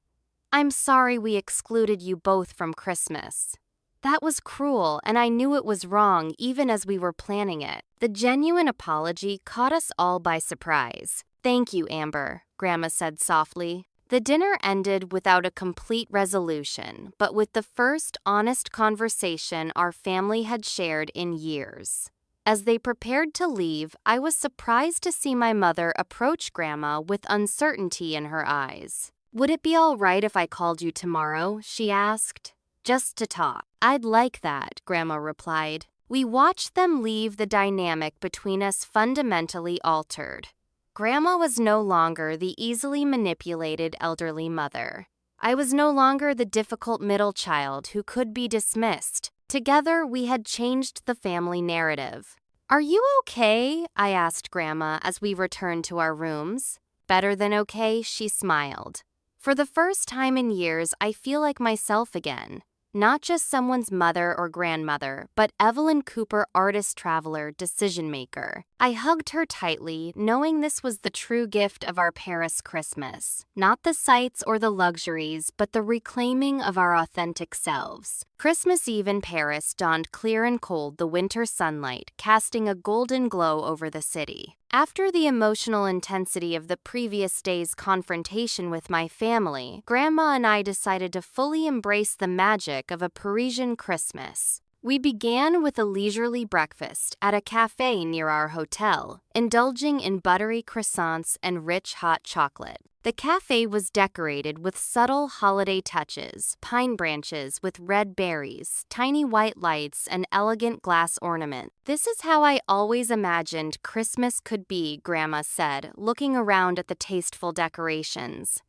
"I'm sorry we excluded you both from Christmas. That was cruel, and I knew it was wrong even as we were planning it." The genuine apology caught us all by surprise. "Thank you, Amber," Grandma said softly. The dinner ended without a complete resolution, but with the first honest conversation our family had shared in years. As they prepared to leave, I was surprised to see my mother approach Grandma with uncertainty in her eyes. "Would it be all right if I called you tomorrow?" she asked. "Just to talk." "I'd like that," Grandma replied. We watched them leave, the dynamic between us fundamentally altered. Grandma was no longer the easily manipulated elderly mother. I was no longer the difficult middle child who could be dismissed. Together, we had changed the family narrative. "Are you okay?" I asked Grandma as we returned to our rooms. "Better than okay," she smiled. "For the first time in years, I feel like myself again. Not just someone's mother or grandmother, but Evelyn Cooper, artist, traveler, decision maker." I hugged her tightly, knowing this was the true gift of our Paris Christmas. Not the sights or the luxuries, but the reclaiming of our authentic selves. Christmas Eve in Paris dawned clear and cold, the winter sunlight casting a golden glow over the city. After the emotional intensity of the previous day's confrontation with my family, Grandma and I decided to fully embrace the magic of a Parisian Christmas. We began with a leisurely breakfast at a cafe near our hotel, indulging in buttery croissants and rich hot chocolate. The cafe was decorated with subtle holiday touches, pine branches with red berries, tiny white lights, and elegant glass ornaments. "This is how I always imagined Christmas could be," Grandma said, looking around at the tasteful decorations.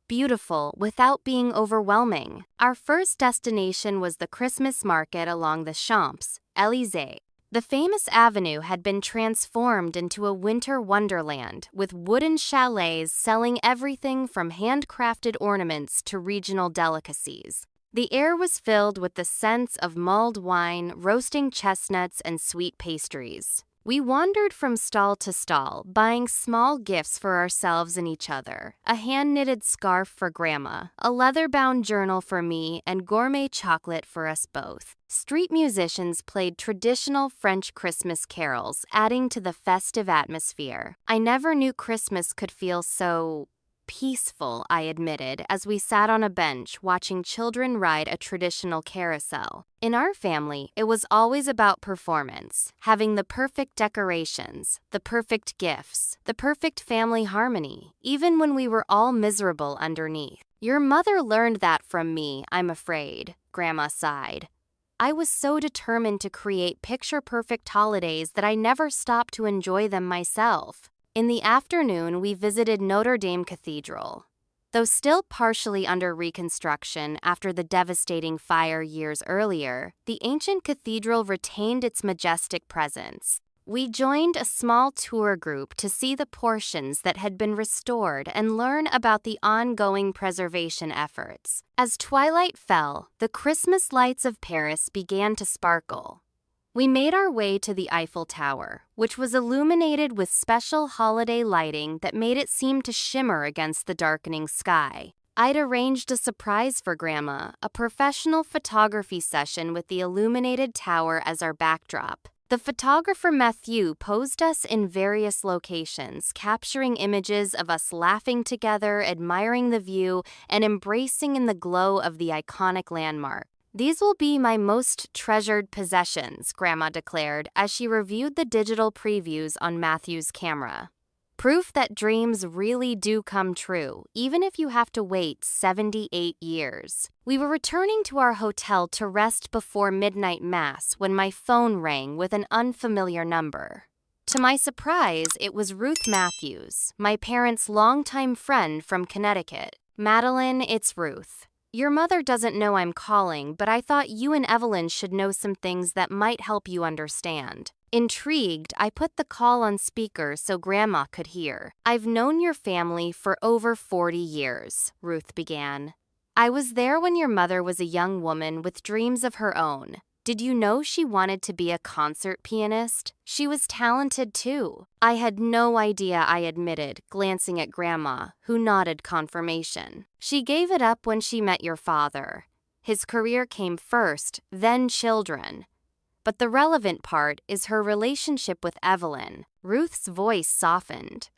"Beautiful without being overwhelming." Our first destination was the Christmas market along the Champs-Élysées. The famous avenue had been transformed into a winter wonderland, with wooden chalets selling everything from handcrafted ornaments to regional delicacies. The air was filled with the scents of mulled wine, roasting chestnuts, and sweet pastries. We wandered from stall to stall, buying small gifts for ourselves and each other. A hand-knitted scarf for Grandma, a leather-bound journal for me, and gourmet chocolate for us both. Street musicians played traditional French Christmas carols, adding to the festive atmosphere. I never knew Christmas could feel so peaceful, I admitted, as we sat on a bench watching children ride a traditional carousel. In our family, it was always about performance, having the perfect decorations, the perfect gifts, the perfect family harmony, even when we were all miserable underneath. "Your mother learned that from me, I'm afraid," Grandma sighed. I was so determined to create picture-perfect holidays that I never stopped to enjoy them myself. In the afternoon, we visited Notre Dame Cathedral. Though still partially under reconstruction after the devastating fire years earlier, the ancient cathedral retained its majestic presence. We joined a small tour group to see the portions that had been restored and learn about the ongoing preservation efforts. As twilight fell, the Christmas lights of Paris began to sparkle. We made our way to the Eiffel Tower, which was illuminated with special holiday lighting that made it seem to shimmer against the darkening sky. I'd arranged a surprise for Grandma, a professional photography session with the illuminated tower as our backdrop. The photographer Matthew posed us in various locations, capturing images of us laughing together, admiring the view, and embracing in the glow of the iconic landmark. "These will be my most treasured possessions," Grandma declared as she reviewed the digital previews on Matthew's camera. Proof that dreams really do come true, even if you have to wait 78 years. We were returning to our hotel to rest before midnight mass when my phone rang with an unfamiliar number. To my surprise, it was Ruth Matthews, my parents' longtime friend from Connecticut. "Madeline, it's Ruth. Your mother doesn't know I'm calling, but I thought you and Evelyn should know some things that might help you understand." Intrigued, I put the call on speaker so Grandma could hear. "I've known your family for over 40 years, Ruth began. "I was there when your mother was a young woman with dreams of her own. Did you know she wanted to be a concert pianist? She was talented too." "I had no idea," I admitted, glancing at Grandma, who nodded confirmation. "She gave it up when she met your father. His career came first, then children. But the relevant part is her relationship with Evelyn." Ruth's voice softened.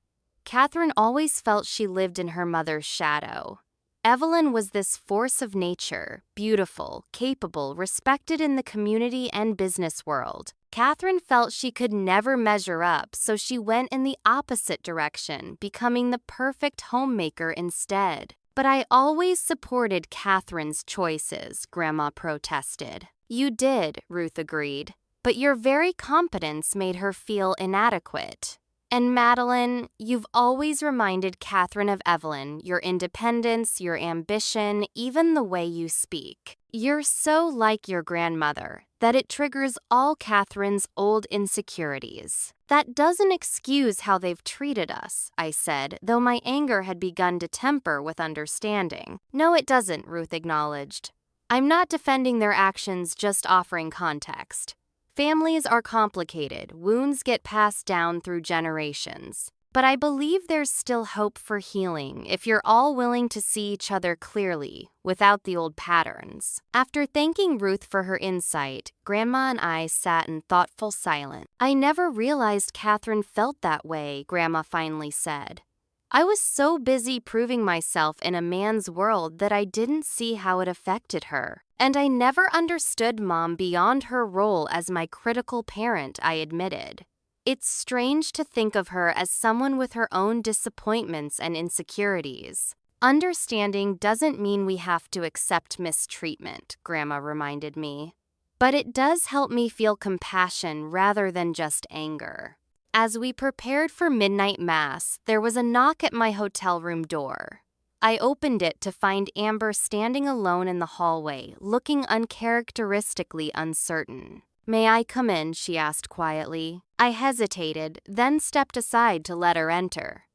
"Catherine always felt she lived in her mother's shadow. Evelyn was this force of nature, beautiful, capable, respected in the community and business world. Catherine felt she could never measure up, so she went in the opposite direction, becoming the perfect homemaker instead." "But I always supported Catherine's choices," Grandma protested. "You did," Ruth agreed, "but your very competence made her feel inadequate. And Madeline, you've always reminded Catherine of Evelyn, your independence, your ambition, even the way you speak. You're so like your grandmother that it triggers all Catherine's old insecurities." "That doesn't excuse how they've treated us," I said, though my anger had begun to temper with understanding. "No, it doesn't," Ruth acknowledged. "I'm not defending their actions, just offering context. Families are complicated, wounds get passed down through generations. But I believe there's still hope for healing if you're all willing to see each other clearly, without the old patterns." After thanking Ruth for her insight, Grandma and I sat in thoughtful silence. "I never realized Catherine felt that way," Grandma finally said. "I was so busy proving myself in a man's world that I didn't see how it affected her. And I never understood Mom beyond her role as my critical parent," I admitted. "It's strange to think of her as someone with her own disappointments and insecurities." "Understanding doesn't mean we have to accept mistreatment," Grandma reminded me. "But it does help me feel compassion rather than just anger." As we prepared for midnight mass, there was a knock at my hotel room door. I opened it to find Amber standing alone in the hallway, looking uncharacteristically uncertain. "May I come in?" she asked quietly. I hesitated, then stepped aside to let her enter.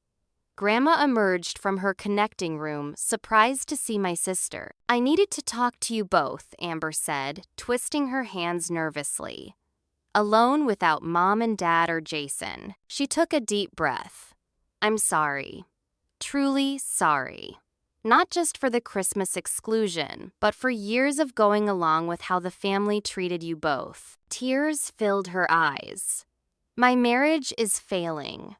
Grandma emerged from her connecting room, surprised to see my sister. "I needed to talk to you both," Amber said, twisting her hands nervously. Alone without Mom and Dad or Jason, she took a deep breath. "I'm sorry. Truly sorry. Not just for the Christmas exclusion, but for years of going along with how the family treated you both." Tears filled her eyes. "My marriage is failing.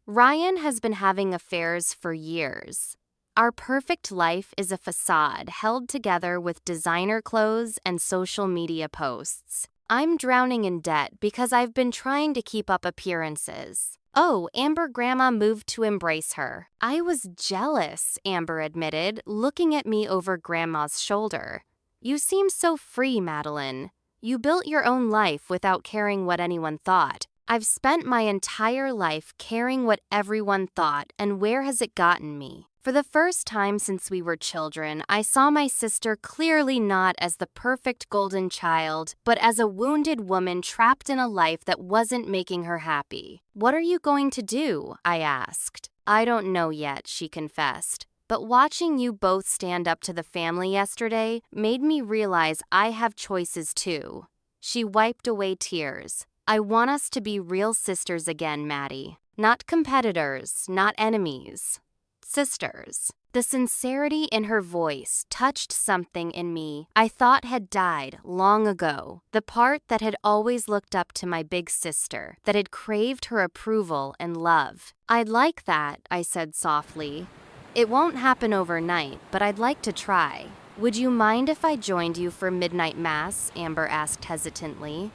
Ryan has been having affairs for years. Our perfect life is a facade held together with designer clothes and social media posts. I'm drowning in debt because I've been trying to keep up appearances." "Oh," Amber Grandma moved to embrace her. "I was jealous," Amber admitted, looking at me over Grandma's shoulder. "You seem so free, Madeline. You built your own life without caring what anyone thought. I've spent my entire life caring what everyone thought, and where has it gotten me?" For the first time since we were children, I saw my sister clearly not as the perfect golden child, but as a wounded woman trapped in a life that wasn't making her happy. "What are you going to do?" I asked. "I don't know yet," she confessed. "But watching you both stand up to the family yesterday made me realize I have choices too." She wiped away tears. I want us to be real sisters again, Maddie. Not competitors, not enemies. Sisters. The sincerity in her voice touched something in me I thought had died long ago. The part that had always looked up to my big sister, that had craved her approval and love. I'd like that, I said softly. It won't happen overnight, but I'd like to try. Would you mind if I joined you for midnight mass? Amber asked hesitantly.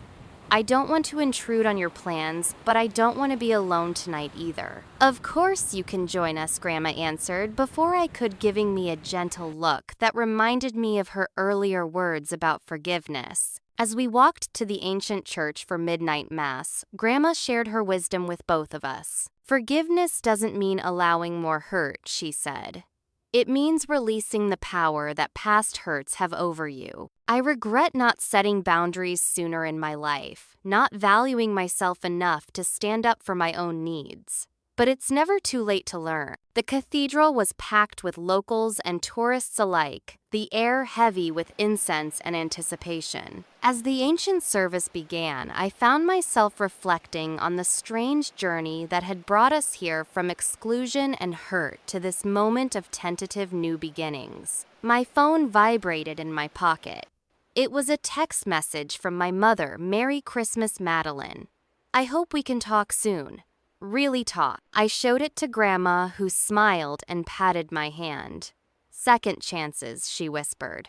I don't want to intrude on your plans, but I don't want to be alone tonight either. Of course you can join us, Grandma answered, before I could, giving me a gentle look that reminded me of her earlier words about forgiveness. As we walked to the ancient church for midnight mass, Grandma shared her wisdom with both of us. Forgiveness doesn't mean allowing more hurt, she said. It means releasing the power that past hurts have over you. I regret not setting boundaries sooner in my life, not valuing myself enough to stand up for my own needs. But it's never too late to learn. The cathedral was packed with locals and tourists alike, the air heavy with incense and anticipation. As the ancient service began, I found myself reflecting on the strange journey that had brought us here from exclusion and hurt to this moment of tentative new beginnings. My phone vibrated in my pocket. It was a text message from my mother, Merry Christmas, Madeline. I hope we can talk soon. Really talk. I showed it to Grandma, who smiled and patted my hand. Second chances, she whispered.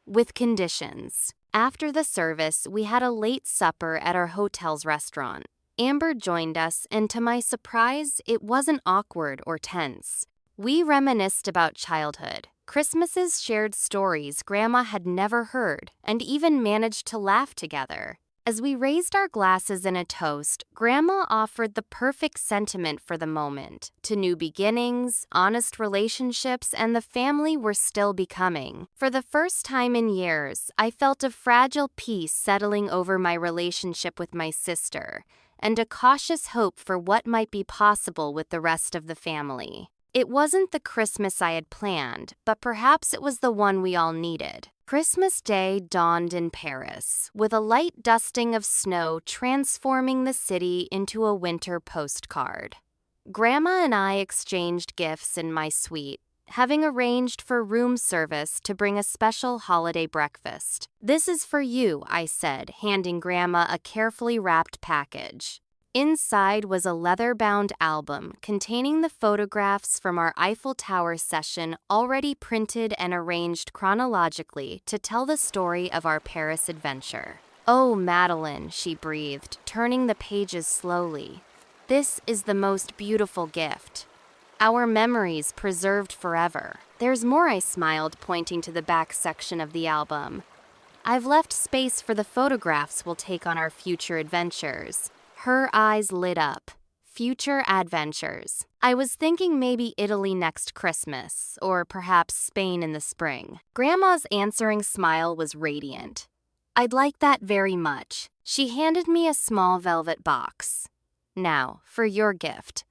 With conditions. After the service, we had a late supper at our hotel's restaurant. Amber joined us, and to my surprise, it wasn't awkward or tense. We reminisced about childhood, Christmases, shared stories Grandma had never heard, and even managed to laugh together. As we raised our glasses in a toast, Grandma offered the perfect sentiment for the moment, to new beginnings, honest relationships, and the family we're still becoming. For the first time in years, I felt a fragile peace settling over my relationship with my sister, and a cautious hope for what might be possible with the rest of the family. It wasn't the Christmas I had planned, but perhaps it was the one we all needed. Christmas Day dawned in Paris, with a light dusting of snow transforming the city into a winter postcard. Grandma and I exchanged gifts in my suite, having arranged for room service to bring a special holiday breakfast. This is for you, I said, handing Grandma a carefully wrapped package. Inside was a leather-bound album containing the photographs from our Eiffel Tower session already printed and arranged chronologically to tell the story of our Paris adventure. Oh, Madeline, she breathed, turning the pages slowly. This is the most beautiful gift. Our memories preserved forever. There's more, I smiled, pointing to the back section of the album. I've left space for the photographs we'll take on our future adventures. Her eyes lit up. Future adventures. I was thinking maybe Italy next Christmas, or perhaps Spain in the spring. Grandma's answering smile was radiant. I'd like that very much. She handed me a small velvet box. Now, for your gift.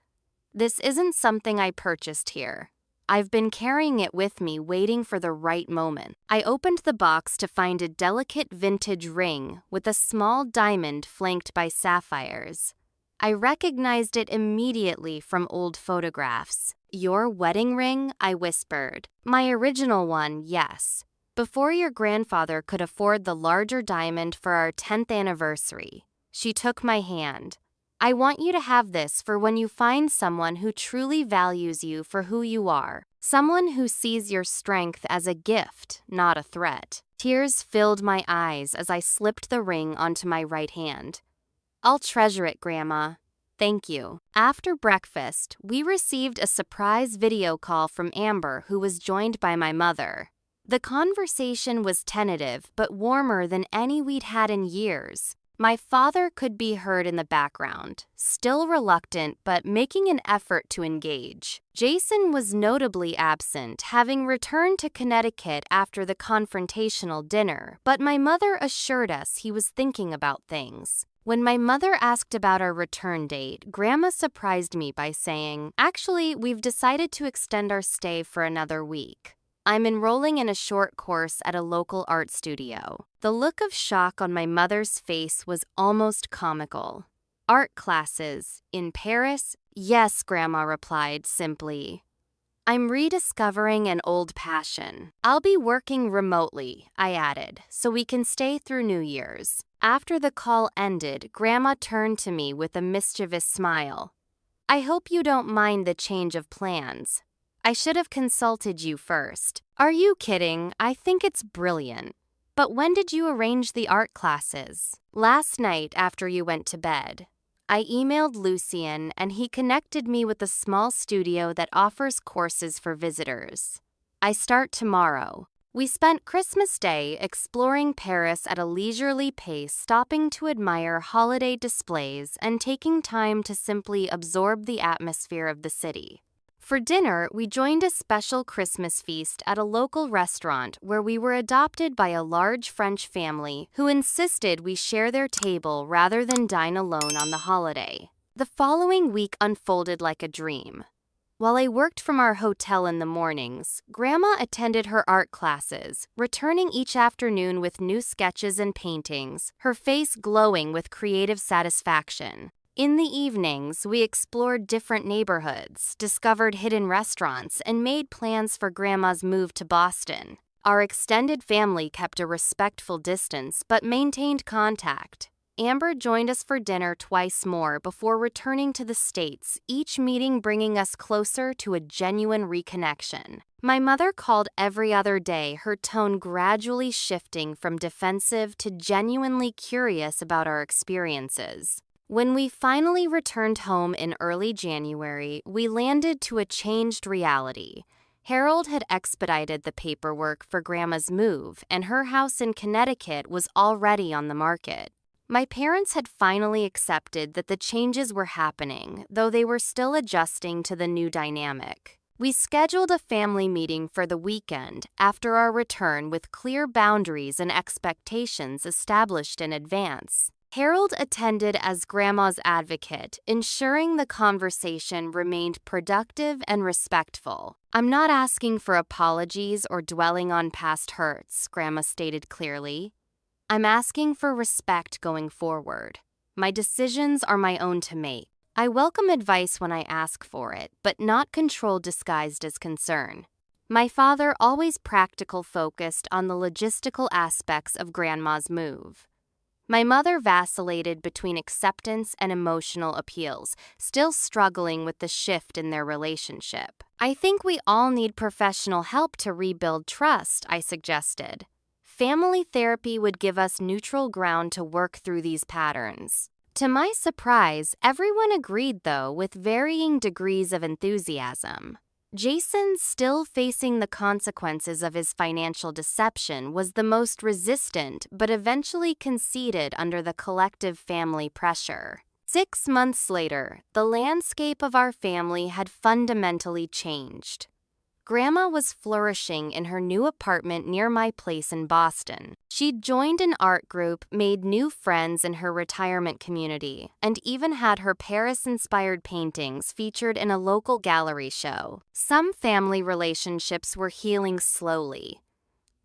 This isn't something I purchased here. I've been carrying it with me, waiting for the right moment. I opened the box to find a delicate vintage ring with a small diamond flanked by sapphires. I recognized it immediately from old photographs. Your wedding ring? I whispered. My original one, yes. Before your grandfather could afford the larger diamond for our 10th anniversary. She took my hand. I want you to have this for when you find someone who truly values you for who you are, someone who sees your strength as a gift, not a threat. Tears filled my eyes as I slipped the ring onto my right hand. I'll treasure it, Grandma. Thank you. After breakfast, we received a surprise video call from Amber, who was joined by my mother. The conversation was tentative but warmer than any we'd had in years. My father could be heard in the background, still reluctant but making an effort to engage. Jason was notably absent, having returned to Connecticut after the confrontational dinner, but my mother assured us he was thinking about things. When my mother asked about our return date, Grandma surprised me by saying, "Actually, we've decided to extend our stay for another week." I'm enrolling in a short course at a local art studio. The look of shock on my mother's face was almost comical. Art classes in Paris? Yes, Grandma replied simply. I'm rediscovering an old passion. I'll be working remotely, I added, so we can stay through New Year's. After the call ended, Grandma turned to me with a mischievous smile. I hope you don't mind the change of plans. I should have consulted you first. Are you kidding? I think it's brilliant. But when did you arrange the art classes? Last night after you went to bed. I emailed Lucien and he connected me with a small studio that offers courses for visitors. I start tomorrow. We spent Christmas Day exploring Paris at a leisurely pace, stopping to admire holiday displays and taking time to simply absorb the atmosphere of the city. For dinner, we joined a special Christmas feast at a local restaurant where we were adopted by a large French family who insisted we share their table rather than dine alone on the holiday. The following week unfolded like a dream. While I worked from our hotel in the mornings, Grandma attended her art classes, returning each afternoon with new sketches and paintings, her face glowing with creative satisfaction. In the evenings, we explored different neighborhoods, discovered hidden restaurants, and made plans for Grandma's move to Boston. Our extended family kept a respectful distance but maintained contact. Amber joined us for dinner twice more before returning to the States, each meeting bringing us closer to a genuine reconnection. My mother called every other day, her tone gradually shifting from defensive to genuinely curious about our experiences. When we finally returned home in early January, we landed to a changed reality. Harold had expedited the paperwork for Grandma's move, and her house in Connecticut was already on the market. My parents had finally accepted that the changes were happening, though they were still adjusting to the new dynamic. We scheduled a family meeting for the weekend after our return with clear boundaries and expectations established in advance. Harold attended as Grandma's advocate, ensuring the conversation remained productive and respectful. I'm not asking for apologies or dwelling on past hurts, Grandma stated clearly. I'm asking for respect going forward. My decisions are my own to make. I welcome advice when I ask for it, but not control disguised as concern. My father always practical focused on the logistical aspects of Grandma's move. My mother vacillated between acceptance and emotional appeals, still struggling with the shift in their relationship. I think we all need professional help to rebuild trust, I suggested. Family therapy would give us neutral ground to work through these patterns. To my surprise, everyone agreed, though, with varying degrees of enthusiasm. Jason, still facing the consequences of his financial deception, was the most resistant but eventually conceded under the collective family pressure. 6 months later, the landscape of our family had fundamentally changed. Grandma was flourishing in her new apartment near my place in Boston. She'd joined an art group, made new friends in her retirement community, and even had her Paris-inspired paintings featured in a local gallery show. Some family relationships were healing slowly.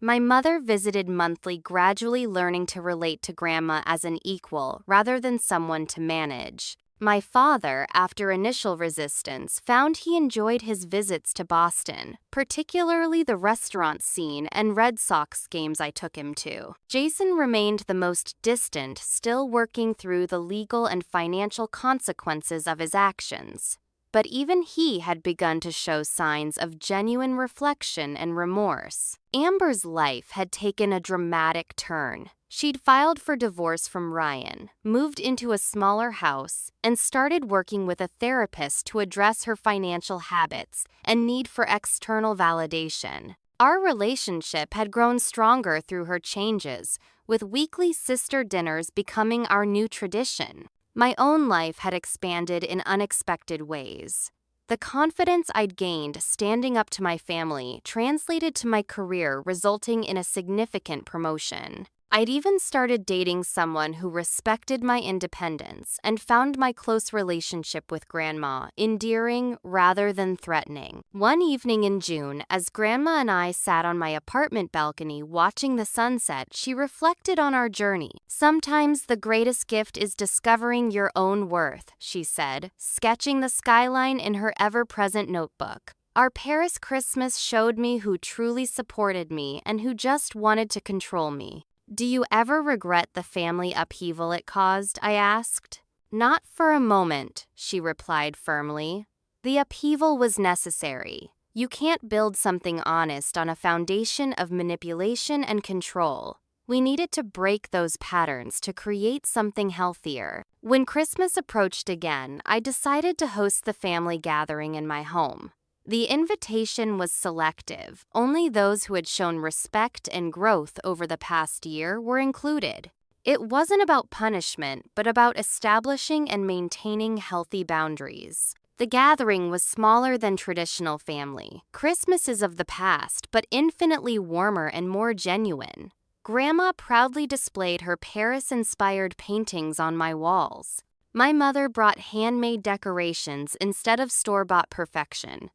My mother visited monthly, gradually learning to relate to Grandma as an equal rather than someone to manage. My father, after initial resistance, found he enjoyed his visits to Boston, particularly the restaurant scene and Red Sox games I took him to. Jason remained the most distant, still working through the legal and financial consequences of his actions. But even he had begun to show signs of genuine reflection and remorse. Amber's life had taken a dramatic turn. She'd filed for divorce from Ryan, moved into a smaller house, and started working with a therapist to address her financial habits and need for external validation. Our relationship had grown stronger through her changes, with weekly sister dinners becoming our new tradition. My own life had expanded in unexpected ways. The confidence I'd gained standing up to my family translated to my career, resulting in a significant promotion. I'd even started dating someone who respected my independence and found my close relationship with Grandma endearing rather than threatening. One evening in June, as Grandma and I sat on my apartment balcony watching the sunset, she reflected on our journey. "Sometimes the greatest gift is discovering your own worth," she said, sketching the skyline in her ever-present notebook. "Our Paris Christmas showed me who truly supported me and who just wanted to control me." "Do you ever regret the family upheaval it caused?" I asked. "Not for a moment," she replied firmly. "The upheaval was necessary. You can't build something honest on a foundation of manipulation and control. We needed to break those patterns to create something healthier." When Christmas approached again, I decided to host the family gathering in my home. The invitation was selective. Only those who had shown respect and growth over the past year were included. It wasn't about punishment, but about establishing and maintaining healthy boundaries. The gathering was smaller than traditional family. Christmas is of the past, but infinitely warmer and more genuine. Grandma proudly displayed her Paris-inspired paintings on my walls. My mother brought handmade decorations instead of store-bought perfection.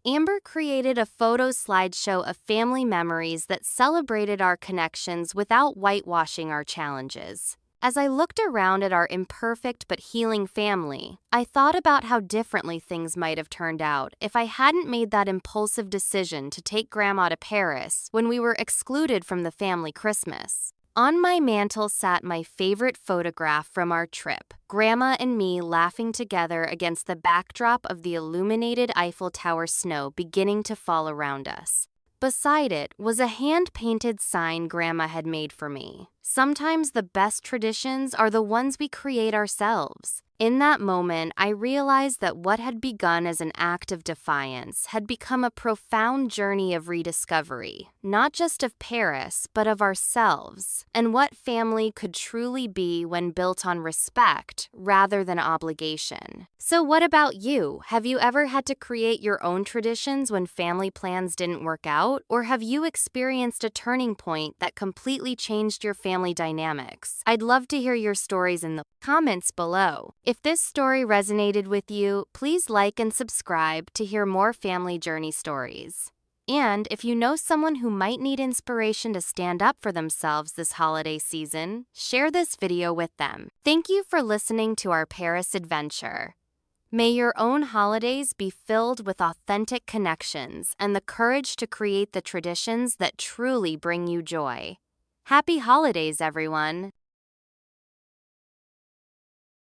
Amber created a photo slideshow of family memories that celebrated our connections without whitewashing our challenges. As I looked around at our imperfect but healing family, I thought about how differently things might have turned out if I hadn't made that impulsive decision to take Grandma to Paris when we were excluded from the family Christmas. On my mantle sat my favorite photograph from our trip, Grandma and me laughing together against the backdrop of the illuminated Eiffel Tower snow beginning to fall around us. Beside it was a hand-painted sign Grandma had made for me. "Sometimes the best traditions are the ones we create ourselves." In that moment, I realized that what had begun as an act of defiance had become a profound journey of rediscovery, not just of Paris, but of ourselves, and what family could truly be when built on respect rather than obligation. So what about you? Have you ever had to create your own traditions when family plans didn't work out? Or have you experienced a turning point that completely changed your family dynamics? I'd love to hear your stories in the comments below. If this story resonated with you, please like and subscribe to hear more family journey stories. And if you know someone who might need inspiration to stand up for themselves this holiday season, share this video with them. Thank you for listening to our Paris adventure. May your own holidays be filled with authentic connections and the courage to create the traditions that truly bring you joy. Happy holidays, everyone!